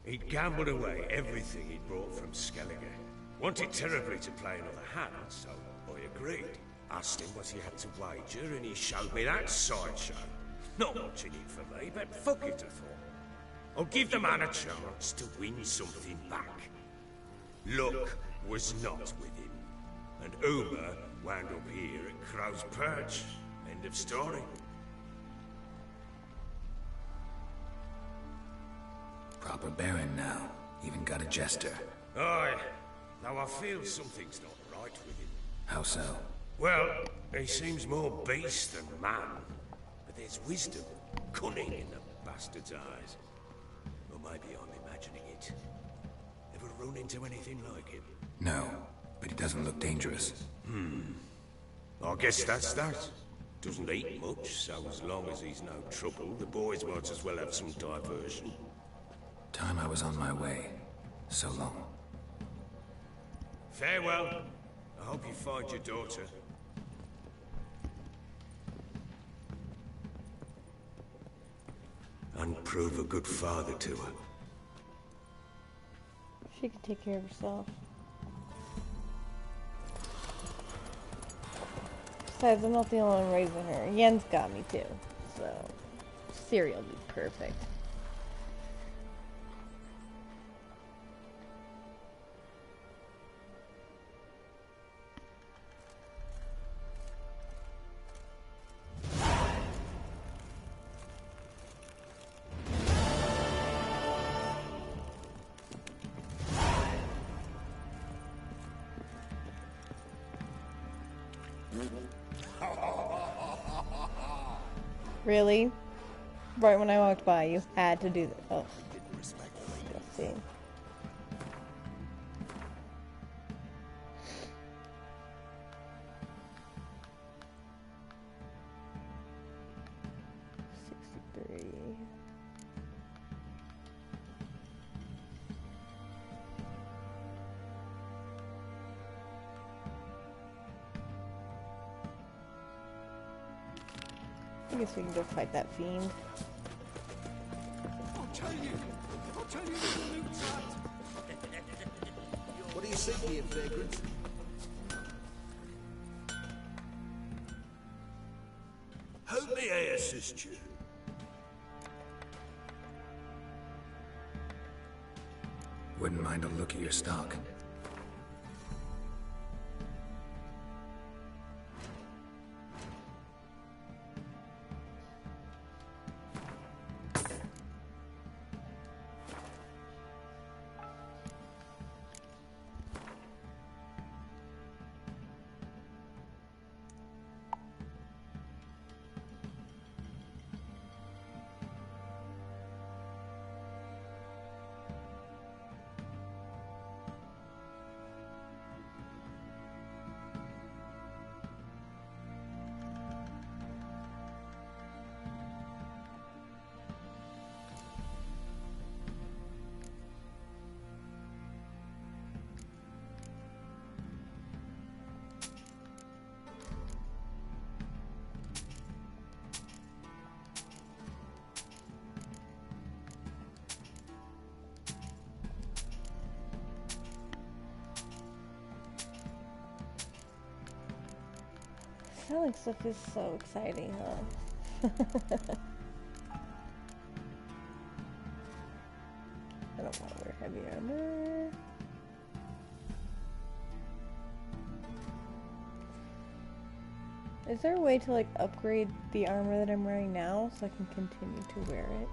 He'd gambled away everything he'd brought from Skellige. Wanted terribly to play another hand, so I agreed. Asked him what he had to wager, and he showed me that sideshow. Not much in it for me, but fuck it, I thought. I'll give the man a chance to win something back. Luck was not with him, and Uma wound up here at Crow's Perch. End of story. Proper baron now. Even got a jester. Aye, though I feel something's not right with him. How so? Well, he seems more beast than man, but there's wisdom, cunning in the bastard's eyes. Or maybe I'm imagining it. Ever run into anything like him? No, but he doesn't look dangerous. I guess that's that. Doesn't eat much, so as long as he's no trouble, the boys might as well have some diversion. Time I was on my way. So long. Farewell. I hope you find your daughter. And prove a good father to her. She can take care of herself. Besides, I'm not the only one raising her. Yen's got me too, so Ciri will be perfect. Really? Right when I walked by, you had to do that. Oh. Disgusting. I guess we can go fight that fiend. I'll tell you there's a loot trapped. What do you seek here, vagrant? How may I assist you? Wouldn't mind a look at your stock. Selling stuff is so exciting, huh? I don't want to wear heavy armor. Is there a way to like upgrade the armor that I'm wearing now so I can continue to wear it?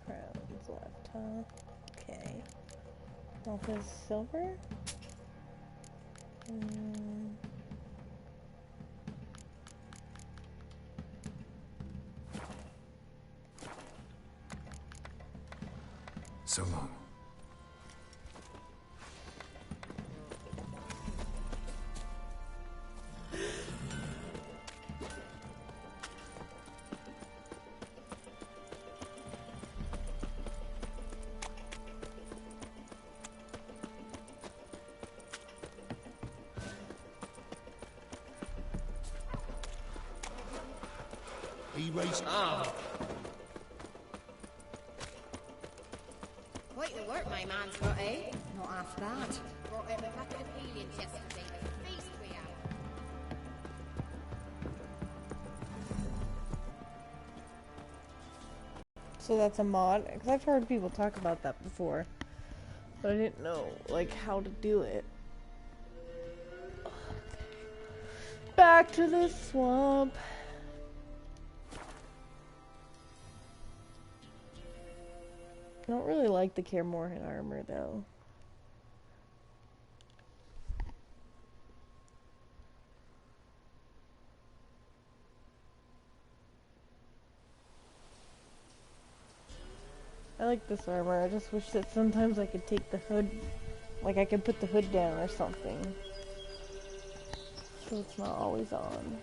Crowns left, huh? Okay. All his silver? So long. He raised. Quite the work my man's got, eh? Not half bad. Brought out a packet of aliens yesterday. Feast we have. So that's a mod? Because I've heard people talk about that before. But I didn't know, like, how to do it. Back to the swamp. I don't really like the Kaer Morhen armor, though. I like this armor, I just wish that sometimes I could take the hood, like I could put the hood down or something. So it's not always on.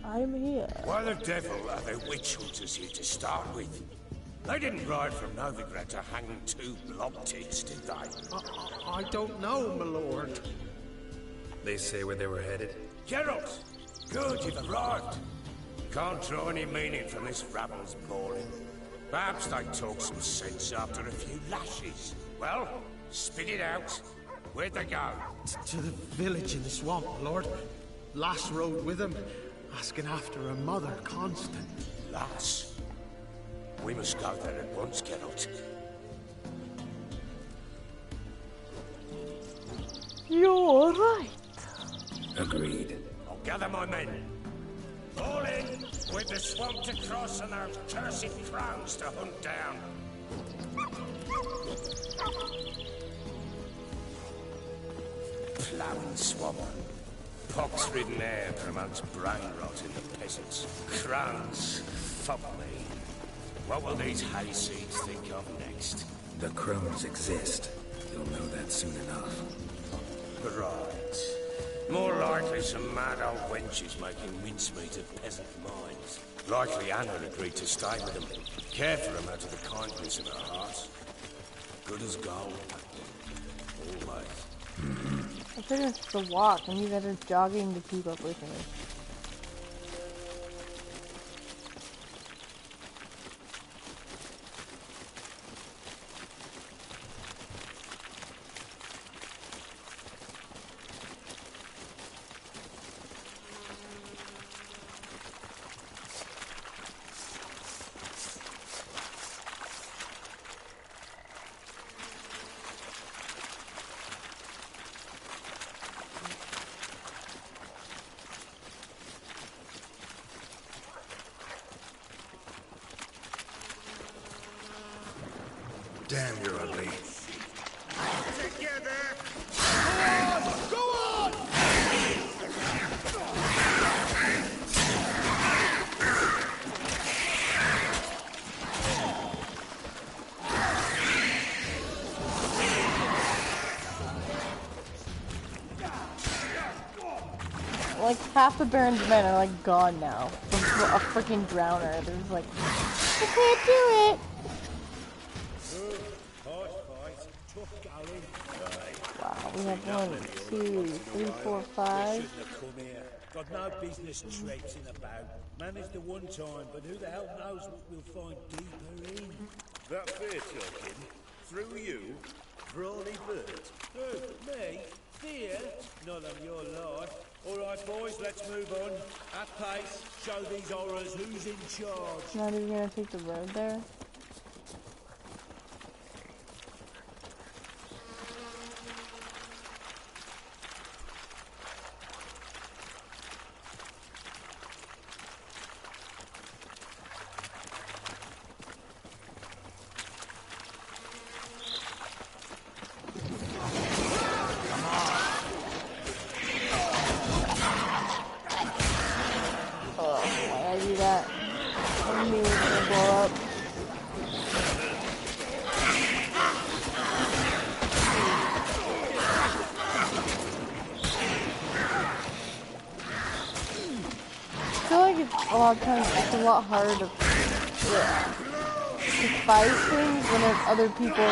I'm here. Why the devil are there witch hunters here to start with? They didn't ride from Novigrad to hang 2 blob tits, did they? I don't know, my lord. They say where they were headed? Geralt! Good, you've arrived. Can't draw any meaning from this rabble's bawling. Perhaps they talk some sense after a few lashes. Well, spit it out. Where'd they go? To the village in the swamp, my lord. Lass rode with him, asking after her mother, Constant. Lass? We must go there at once, Geralt. You're right. Agreed. I'll gather my men. All in, with the swamp to cross and our cursed crowns to hunt down. Ploughing swamp. Pox-ridden air promotes brain rot in the peasants. Crones, fuck me. What will these hayseeds think of next? The crones exist. You'll know that soon enough. Right. More likely some mad old wenches making mincemeat of peasant minds. Likely Anna agreed to stay with them, care for them out of the kindness of her heart. Good as gold. Always. I figured it's the walk, and you guys are jogging to keep up with me. Damn, you're ugly. Together! Go on! Like, half the Baron's men are, like, gone now. From a freaking drowner. They're just like, I can't do it! Wow, we have 1, 2, 3, 4, 5. Got no business traipsing about. Managed the one time, but who the hell knows what we'll find deeper in? That fair talking? Through you? Brawny bird? Who? Me? Fear? Not on your life. All right, boys, let's move on. At pace, show these horrors who's in charge. Not even gonna take the road there? A lot of times it's a lot harder to fight things when there's other people,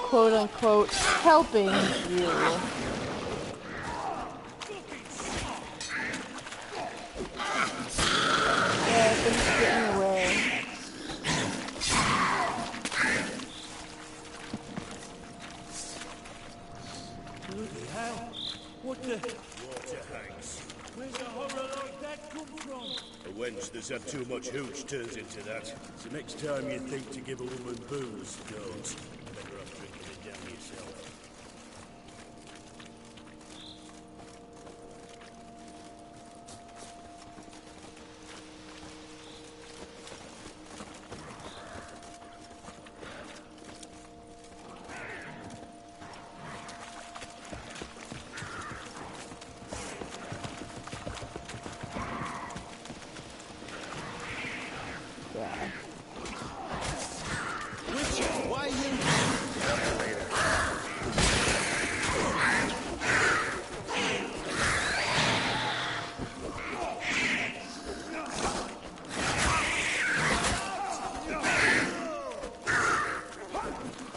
quote unquote, helping you. Yeah, things get in the way. Bloody hell! What the? Water hanks. Where's a horror like that come from? A wench that's had too much hooch turns into that. So next time you think to give a woman booze, don't. Better off drinking it down yourself.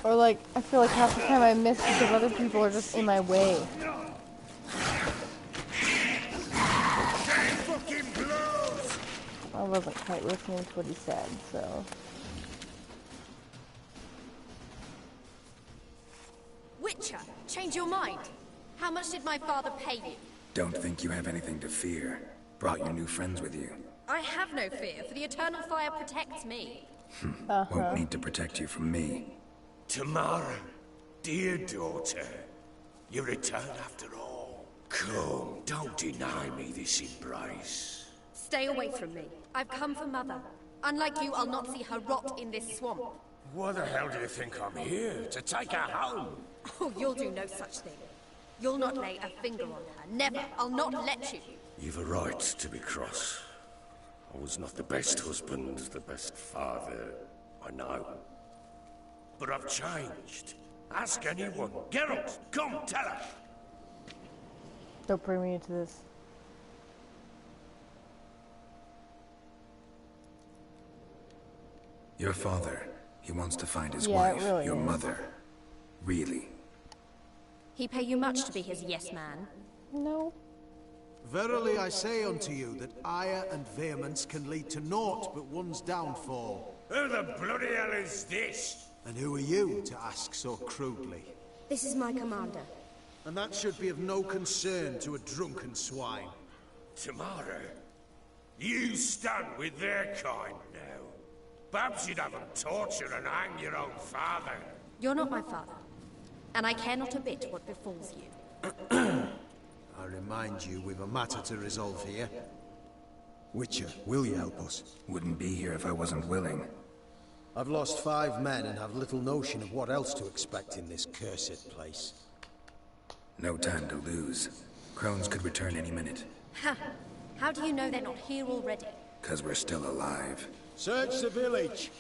Or like, I feel like half the time I miss because other people are just in my way. I wasn't quite listening to what he said, so. Witcher, change your mind. How much did my father pay you? Don't think you have anything to fear. Brought your new friends with you. I have no fear, for the eternal fire protects me. Won't need to protect you from me. Tamara, dear daughter, you return after all. Come, don't deny me this embrace. Stay away from me. I've come for Mother. Unlike you, I'll not see her rot in this swamp. Why the hell do you think I'm here? To take her home? Oh, you'll do no such thing. You'll not lay a finger on her. Never. I'll not let you. You've a right to be cross. I was not the best husband, the best father, I know. But I've changed. Ask anyone. Geralt, come, tell her. Don't bring me into this. Your father, he wants to find his Yeah, it wife, really your is. mother. Really? He pay you much to be his yes man? No. Verily I say unto you that ire and vehemence can lead to naught but one's downfall. Who the bloody hell is this? And who are you to ask so crudely? This is my commander. And that should be of no concern to a drunken swine. Tamara, you stand with their kind now. Perhaps you'd have them torture and hang your own father. You're not my father. And I care not a bit what befalls you. I remind you we've a matter to resolve here. Witcher, will you help us? Wouldn't be here if I wasn't willing. I've lost 5 men and have little notion of what else to expect in this cursed place. No time to lose. Crones could return any minute. Ha! How do you know they're not here already? 'Cause we're still alive. Search the village!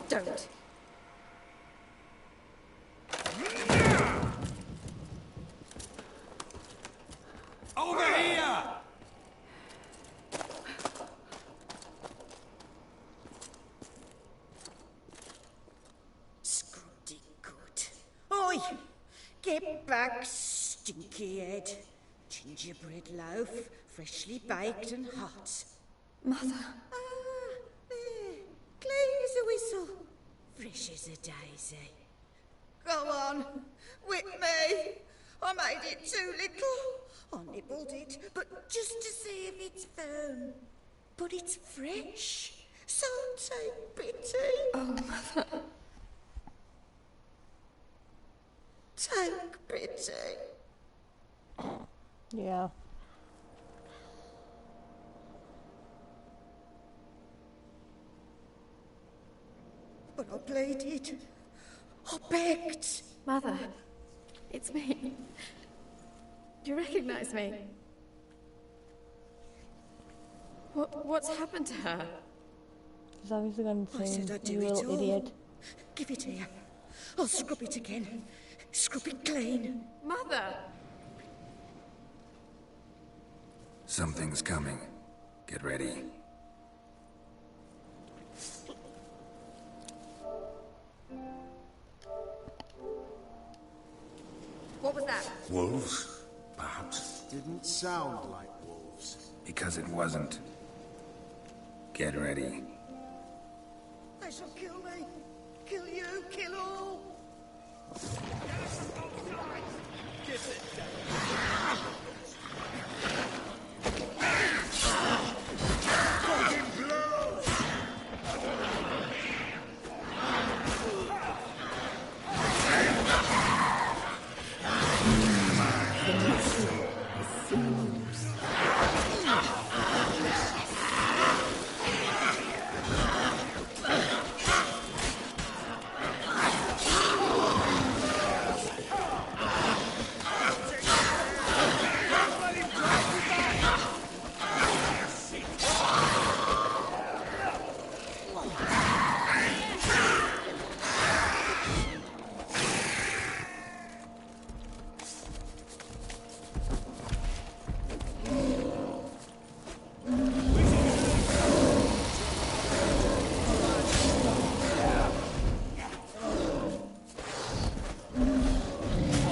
Don't. Over here! Scrutty good. Oi! Get back, stinky head. Gingerbread loaf, freshly baked and hot. Mother. Ah, there. Clean as a whistle. Fresh as a daisy. Go on, whip me. I made it too little. I nibbled it, but just to see if it's firm. But it's fresh, so take pity. Oh, Mother. Take pity. Yeah. But I pleaded. I begged. Mother. It's me. Do you recognize me? What's happened to her? She's obviously gone I insane, said I'd do you it little all. idiot. Give it here. I'll scrub it again. Scrub it clean. Mother! Something's coming. Get ready. What was that? Wolves, perhaps. Didn't sound like wolves. Because it wasn't. Get ready. They shall kill me. Kill you. Kill all.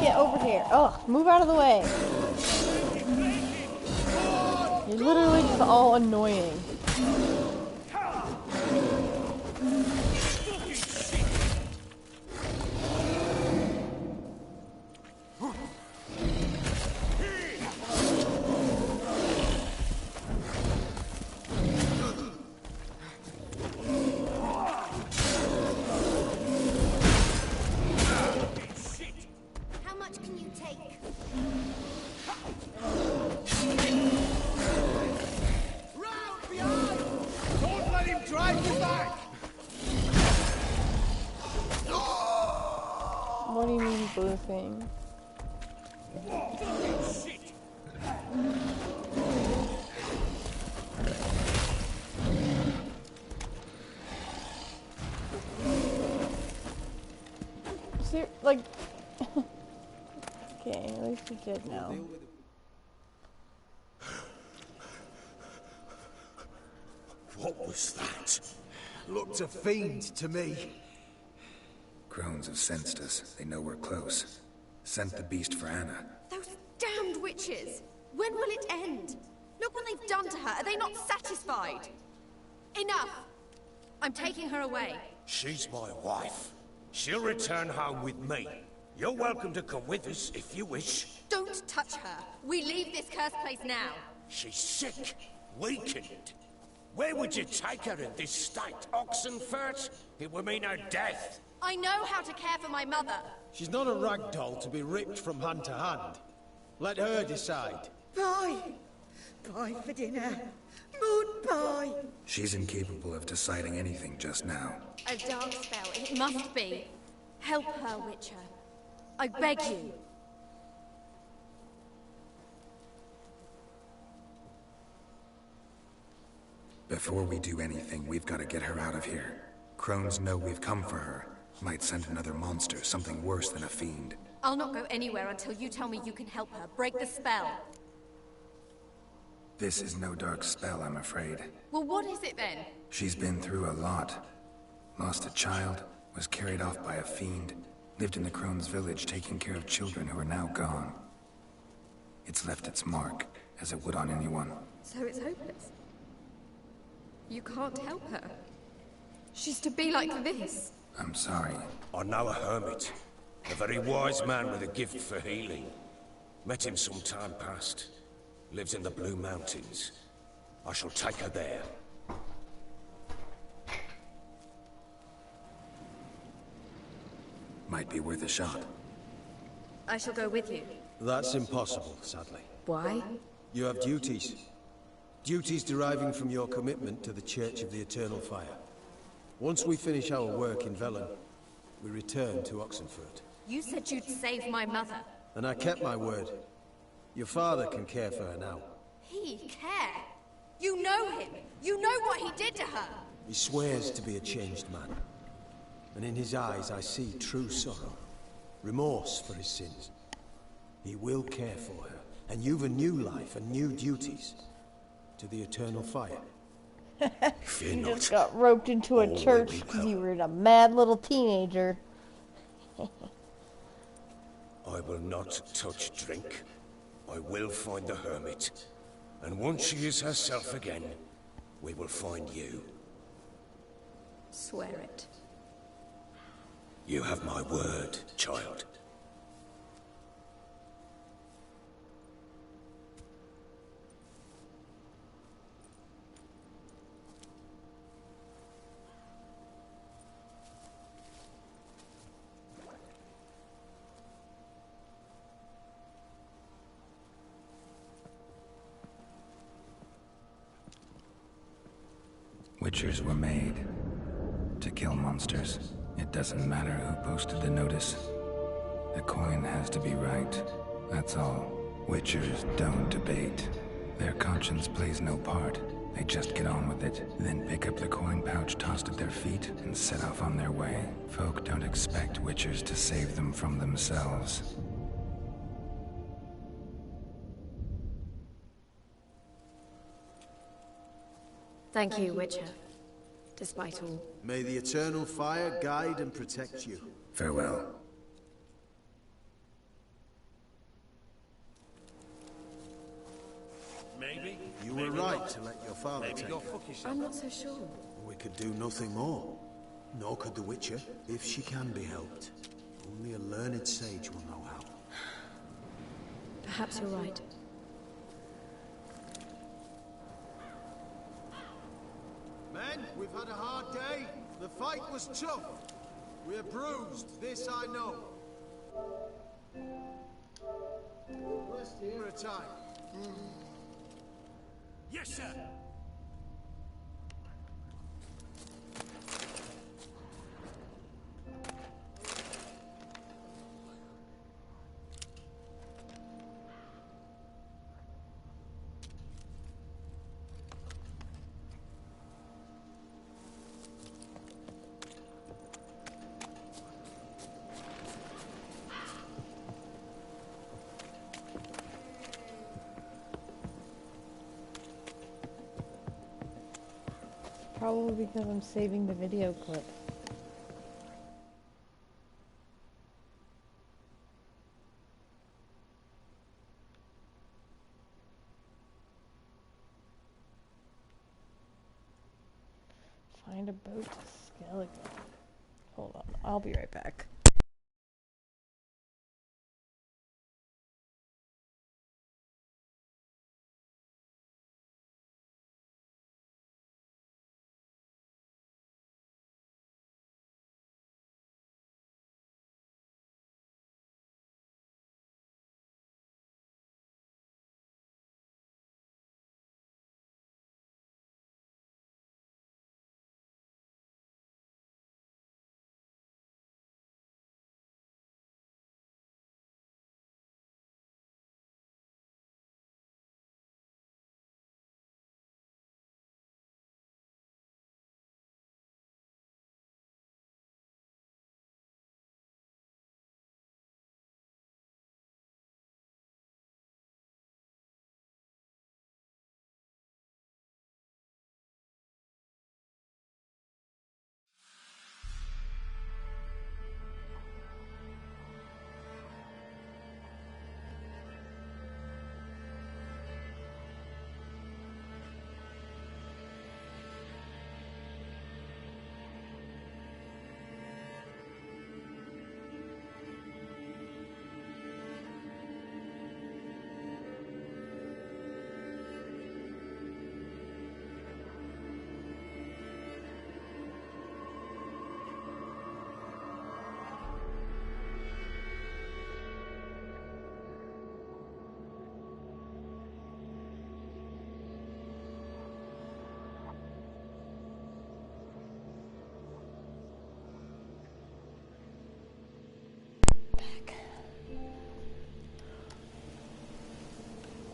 Get over here. Ugh, move out of the way. You're literally just all annoying. take. Round behind! Don't let him drive you back! What do you mean blue thing? Shit! Like, okay, at least he's dead now. What was that? Looked a fiend to me. Crones have sensed us. They know we're close. Sent the beast for Anna. Those damned witches! When will it end? Look what they've done to her. Are they not satisfied? Enough! I'm taking her away. She's my wife. She'll return home with me. You're welcome to come with us if you wish. Don't touch her. We leave this cursed place now. She's sick, weakened. Where would you take her in this state? Oxenfurt? It would mean her death. I know how to care for my mother. She's not a rag doll to be ripped from hand to hand. Let her decide. Pie! Pie for dinner. Moon pie! She's incapable of deciding anything just now. A dark spell, it must be. Help her, Witcher. I beg you. Before we do anything, we've got to get her out of here. Crones know we've come for her. Might send another monster, something worse than a fiend. I'll not go anywhere until you tell me you can help her. Break the spell. This is no dark spell, I'm afraid. Well, what is it then? She's been through a lot. Lost a child, was carried off by a fiend, lived in the Crone's village taking care of children who are now gone. It's left its mark, as it would on anyone. So it's hopeless. You can't help her. She's to be like this. I'm sorry. I know a hermit. A very wise man with a gift for healing. Met him some time past. Lives in the Blue Mountains. I shall take her there. Might be worth a shot. I shall go with you. That's impossible, sadly. Why? You have duties. Duties deriving from your commitment to the Church of the Eternal Fire. Once we finish our work in Velen, we return to Oxenfurt. You said you'd save my mother. And I kept my word. Your father can care for her now. He care? You know him. You know what he did to her. He swears to be a changed man. And in his eyes I see true sorrow. Remorse for his sins. He will care for her. And you've a new life and new duties. To the Eternal Fire. You just got roped into a church because you were a mad little teenager. I will not touch drink. I will find the hermit. And once she is herself again, we will find you. Swear it. You have my word, child. Witchers were made to kill monsters. It doesn't matter who posted the notice. The coin has to be right. That's all. Witchers don't debate. Their conscience plays no part. They just get on with it, then pick up the coin pouch tossed at their feet and set off on their way. Folk don't expect Witchers to save them from themselves. Thank you, Witcher. Despite all. May the Eternal Fire guide and protect you. Farewell. Maybe. You were right to let your father take her. I'm not so sure. We could do nothing more. Nor could the Witcher, if she can be helped. Only a learned sage will know how. Perhaps you're right. Men, we've had a hard day. The fight was tough. We're bruised, this I know. time. Yes, sir. Probably because I'm saving the video clip. Find a boat to Skellige. Hold on, I'll be right back.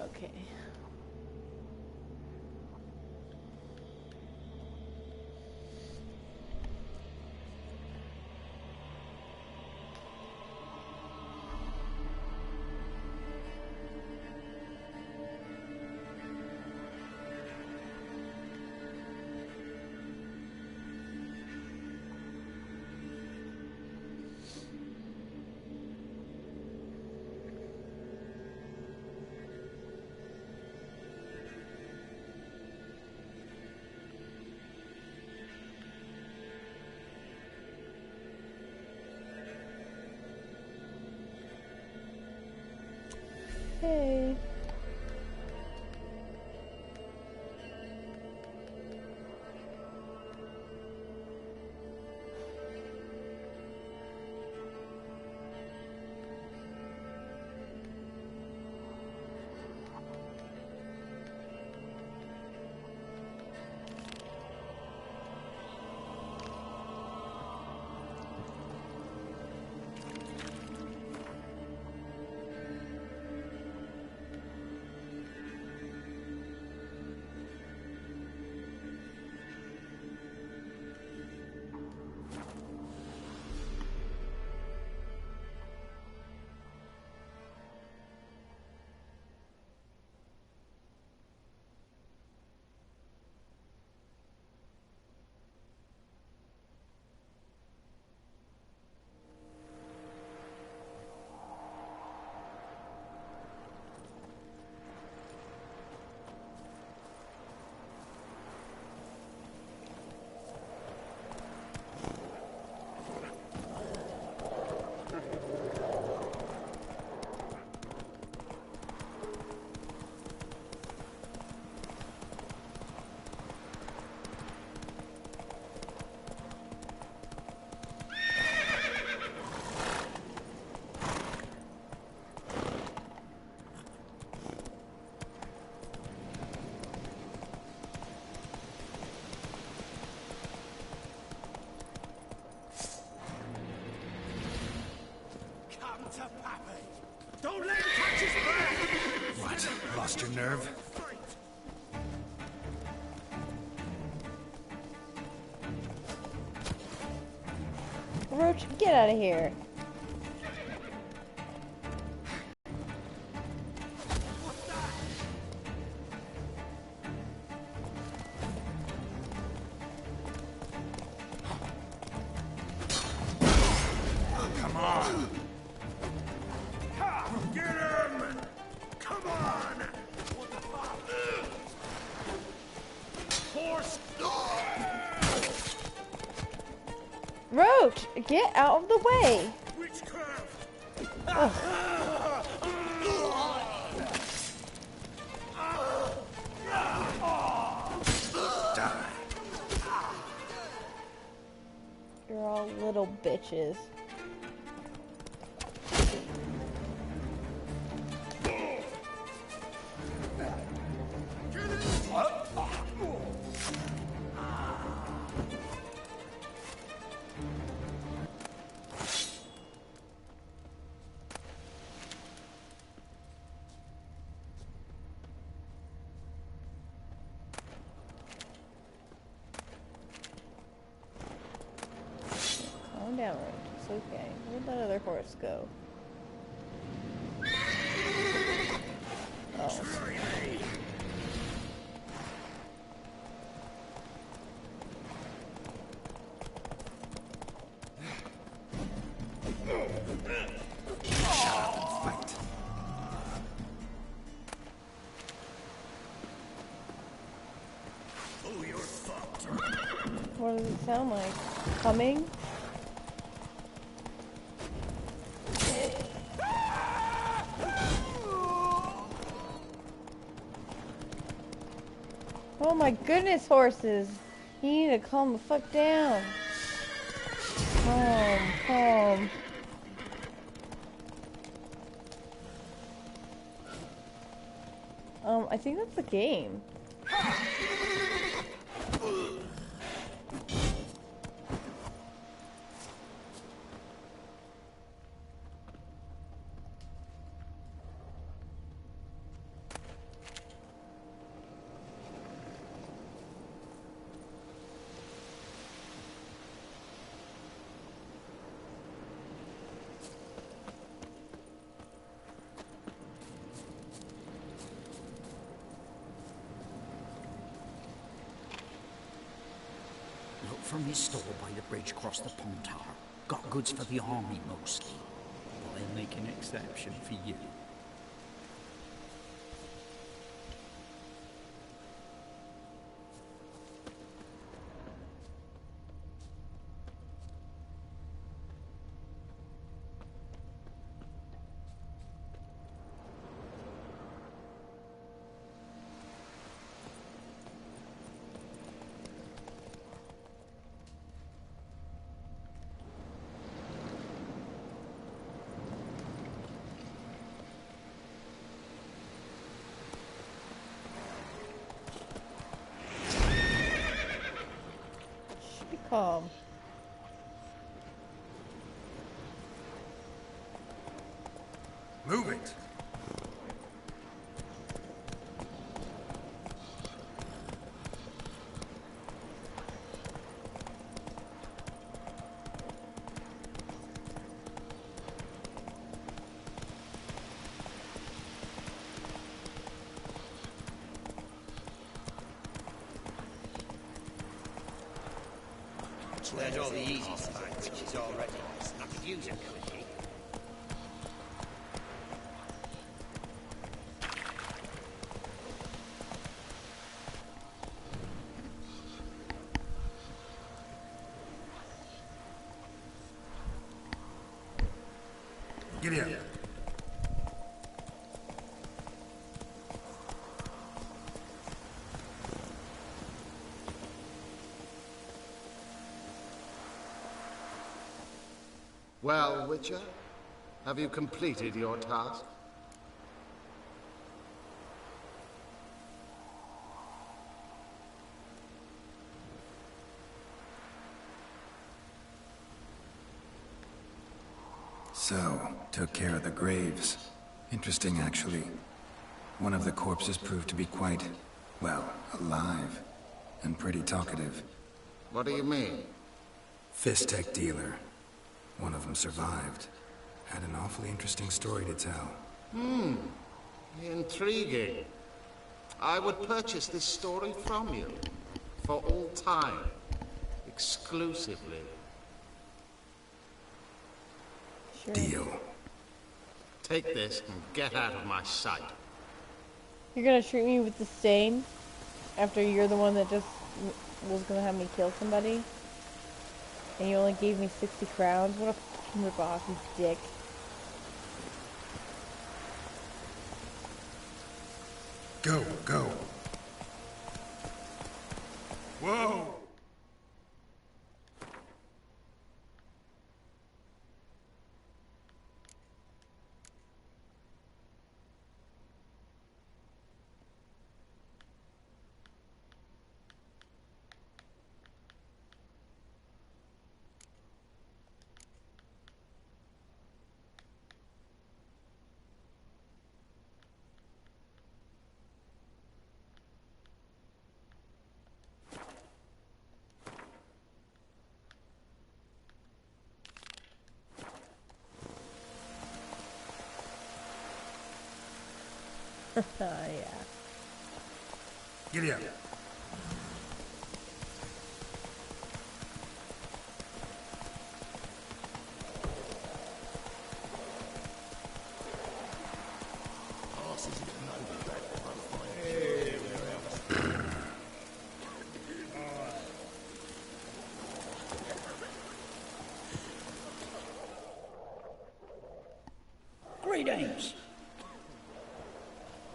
Okay. Hey. Lost your nerve? Roach, get out of here. Come on! Get him! Come on! What the fuck? Horse! Roach, get out of the way. Witchcraft! You're all little bitches. Calm down, Roach. It's okay. Where'd that other horse go? Oh. What does it sound like? Coming? Oh my goodness, horses! You need to calm the fuck down. Calm. I think that's the game. Look from his store by the bridge across the Pontar. Got goods for the army mostly. But they'll make an exception for you. Calm. Move it! There's all the easy spine, which is already. I could use a quickie. Get in. Well, Witcher, have you completed your task? So, took care of the graves. Interesting, actually. One of the corpses proved to be quite, well, alive. And pretty talkative. What do you mean? Fist-tech dealer. One of them survived. Had an awfully interesting story to tell. Intriguing. I would purchase this story from you. For all time. Exclusively. Sure. Deal. Take this and get out of my sight. You're gonna treat me with disdain after you're the one that just was gonna have me kill somebody? And you only gave me 60 crowns? What a fucking rip-off, you dick. Go. Whoa! Yeah. Giddy up. Greetings.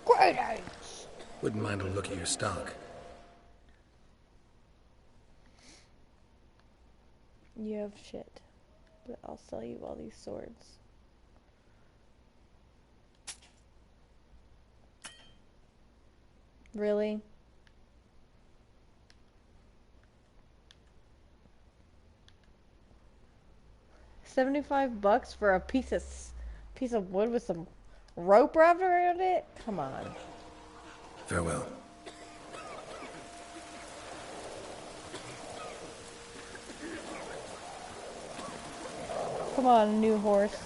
Greetings! Wouldn't mind a look at your stock. You have shit. But I'll sell you all these swords. Really? $75 for a piece of wood with some rope wrapped around it? Come on. Farewell. Come on, new horse.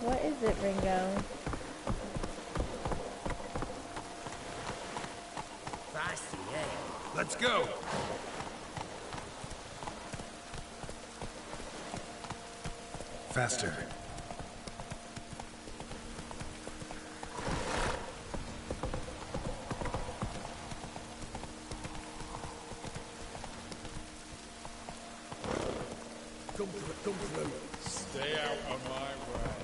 What is it, Ringo? Let's go! Faster. Come through. Stay out of my way.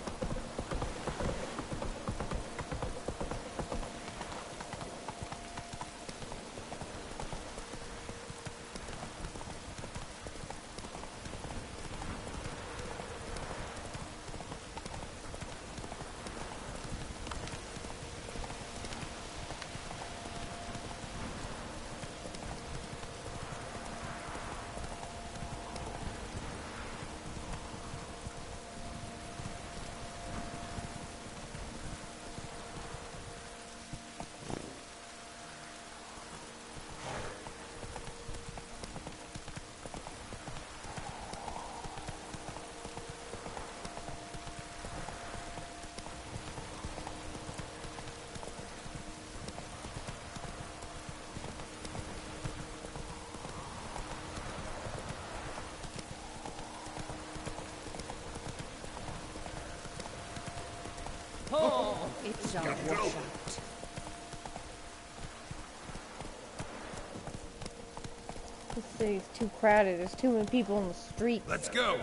Oh, it's all washed out. This city's too crowded. There's too many people in the streets. Let's go!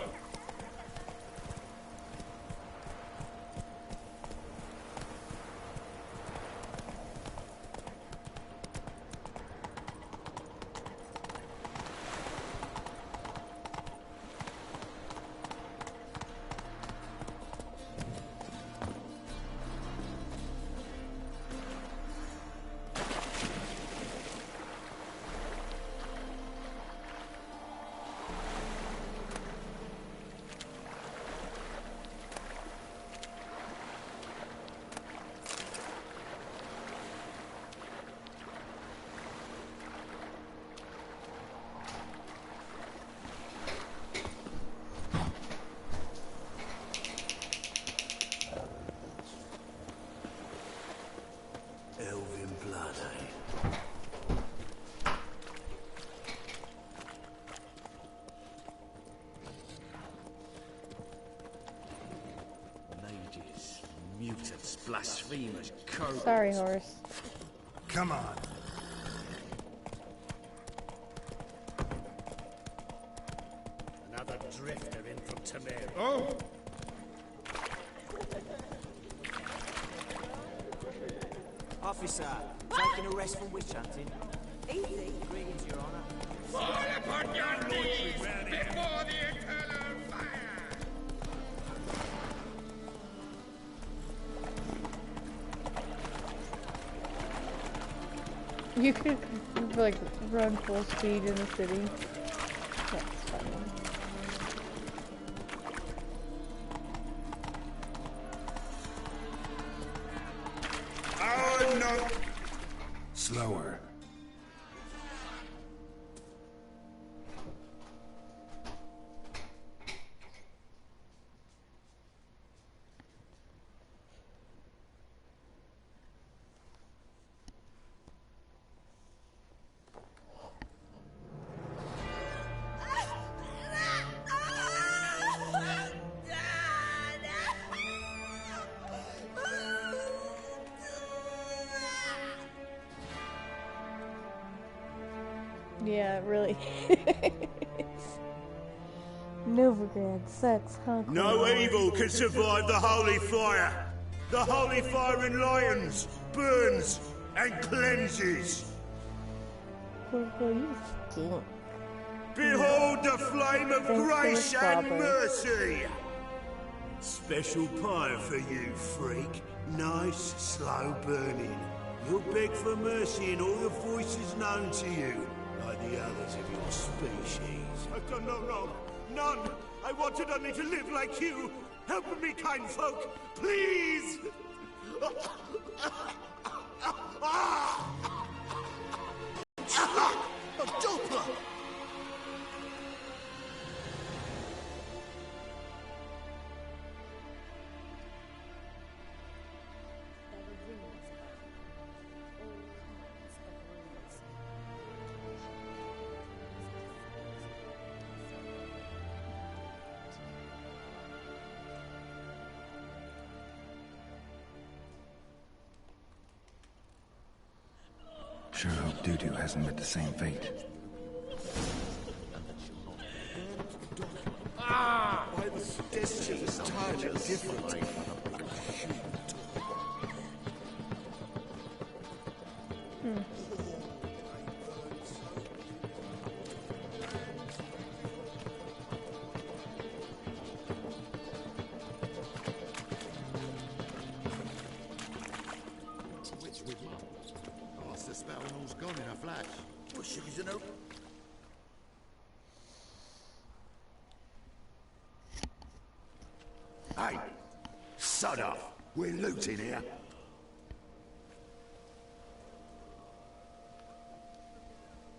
Mutants, blasphemers, cowards. Sorry, horse. Come on. Another drifter in from Tamir. Oh! Officer, taking a rest from witch hunting. Easy. Greetings, Your Honor. Fall upon your knees before the eternal fire! You could, like, run full speed in the city. That's funny. Oh, no! Slower. Yeah, it really is. Novigrad sucks, huh? No evil can survive the holy fire. The holy fire enlightens, burns, and cleanses. You stink. Behold the flame of Thanks for the grace and strawberry. mercy. Special pie for you, freak. Nice, slow burning. You'll beg for mercy in all the voices known to you, like the others of your species. I've done no wrong. None. I wanted only to live like you. Help me, kind folk. Please. A doppler. Sure hope Doo-Doo hasn't met the same fate. Ah! Why the gesture is entirely different. Oh, the spell and all's gone in a flash. Well, she's an open. Hey, sod off. We're looting here.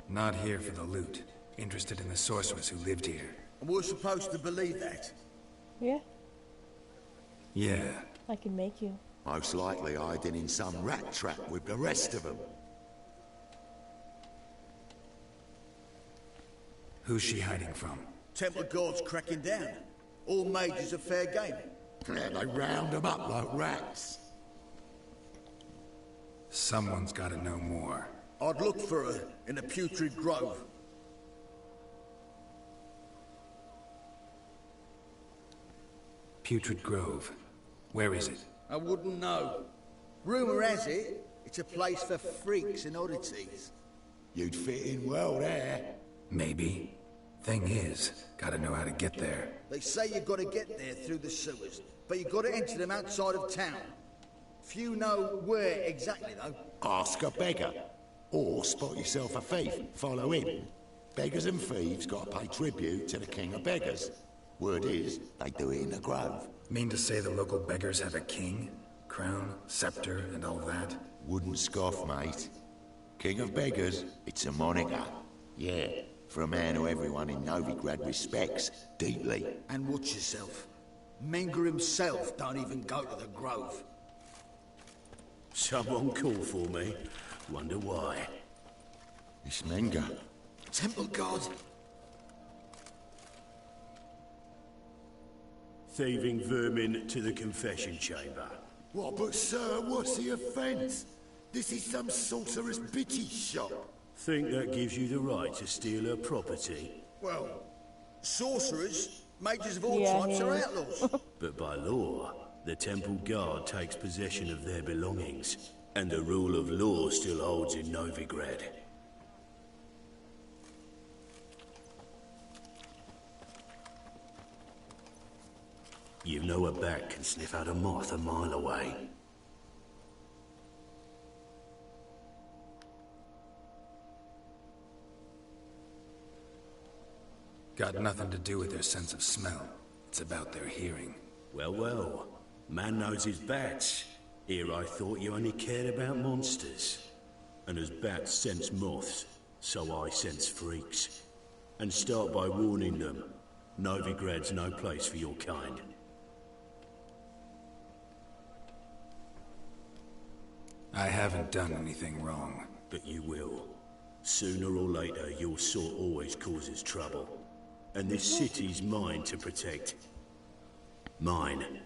Not here for the loot. Interested in the sorceress who lived here. And we're supposed to believe that. Yeah, Yeah. I can make you. Most likely hiding in some rat trap with the rest of them. Who's she hiding from? Temple Guard's cracking down. All mages are fair game. Yeah, they round them up like rats. Someone's gotta know more. I'd look for her in the Putrid Grove. Putrid Grove. Where is it? I wouldn't know. Rumour has it, it's a place for freaks and oddities. You'd fit in well there. Maybe. Thing is, gotta know how to get there. They say you've got to get there through the sewers, but you've got to enter them outside of town. Few know where exactly, though. Ask a beggar. Or spot yourself a thief. Follow him. Beggars and thieves got to pay tribute to the king of beggars. Word is, they do it in the grove. Mean to say the local beggars have a king? Crown, scepter, and all that? Wouldn't scoff, mate. King of beggars, it's a moniker. Yeah, for a man who everyone in Novigrad respects deeply. And watch yourself. Menger himself don't even go to the grove. Someone called for me. Wonder why. It's Menger. Temple Guard. Thieving vermin to the confession chamber. What, but sir, what's the offence? This is some sorcerer's bitty shop. Think that gives you the right to steal her property? Well, sorcerers, mages of all Yeah, types he are is. outlaws. But by law, the temple guard takes possession of their belongings, and the rule of law still holds in Novigrad. You know a bat can sniff out a moth a mile away. Got nothing to do with their sense of smell. It's about their hearing. Well, well. Man knows his bats. Here I thought you only cared about monsters. And as bats sense moths, so I sense freaks. And start by warning them. Novigrad's no place for your kind. I haven't done anything wrong. But you will. Sooner or later, your sort always causes trouble. And this city's mine to protect. Mine,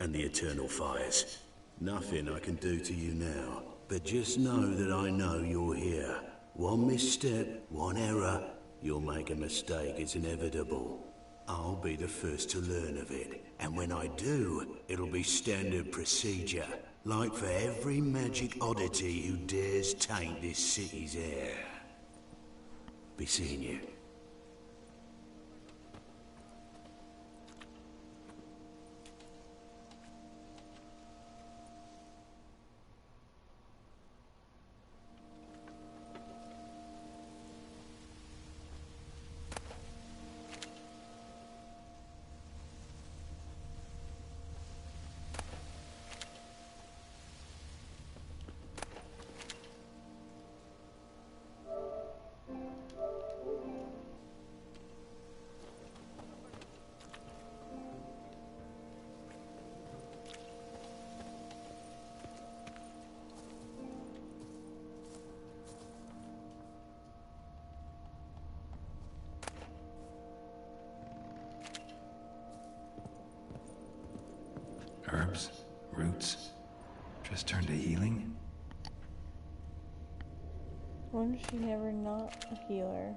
and the eternal fires. Nothing I can do to you now. But just know that I know you're here. One misstep, one error, you'll make a mistake, it's inevitable. I'll be the first to learn of it. And when I do, it'll be standard procedure. Like for every magic oddity who dares taint this city's air. Be seeing you. Herbs, roots, just turned to healing? Wonder if she never not a healer.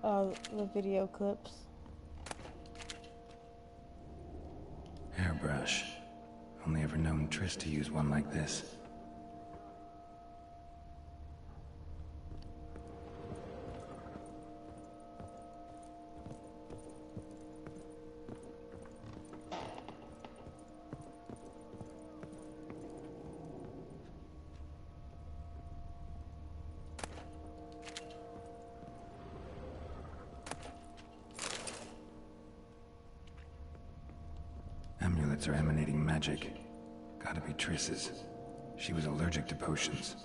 The video clips. Hairbrush. Only ever known Triss to use one like this. Amulets are emanating magic. Gotta be Triss's. She was allergic to potions.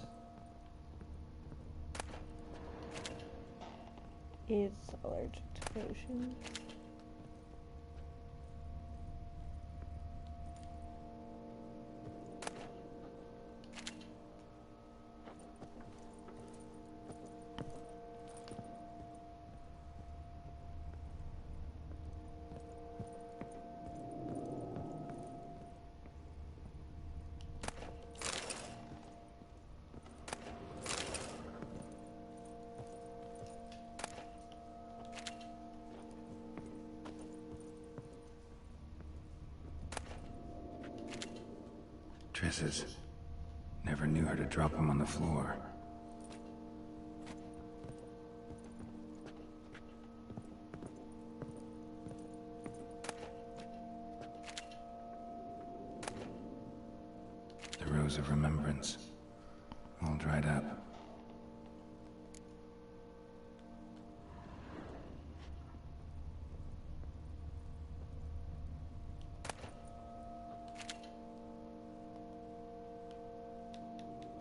Is allergic to potions. Triss's. Never knew her to drop them on the floor. The Rose of Remembrance. All dried up.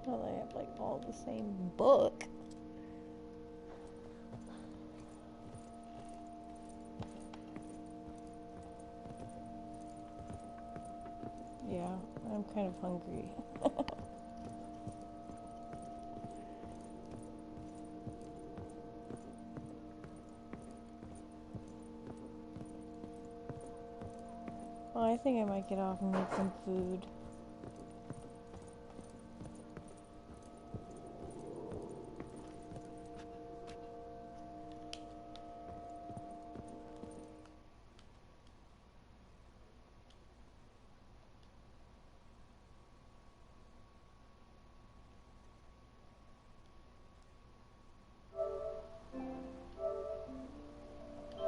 Well, they have like all the same book. Yeah, I'm kind of hungry. Well, I think I might get off and make some food.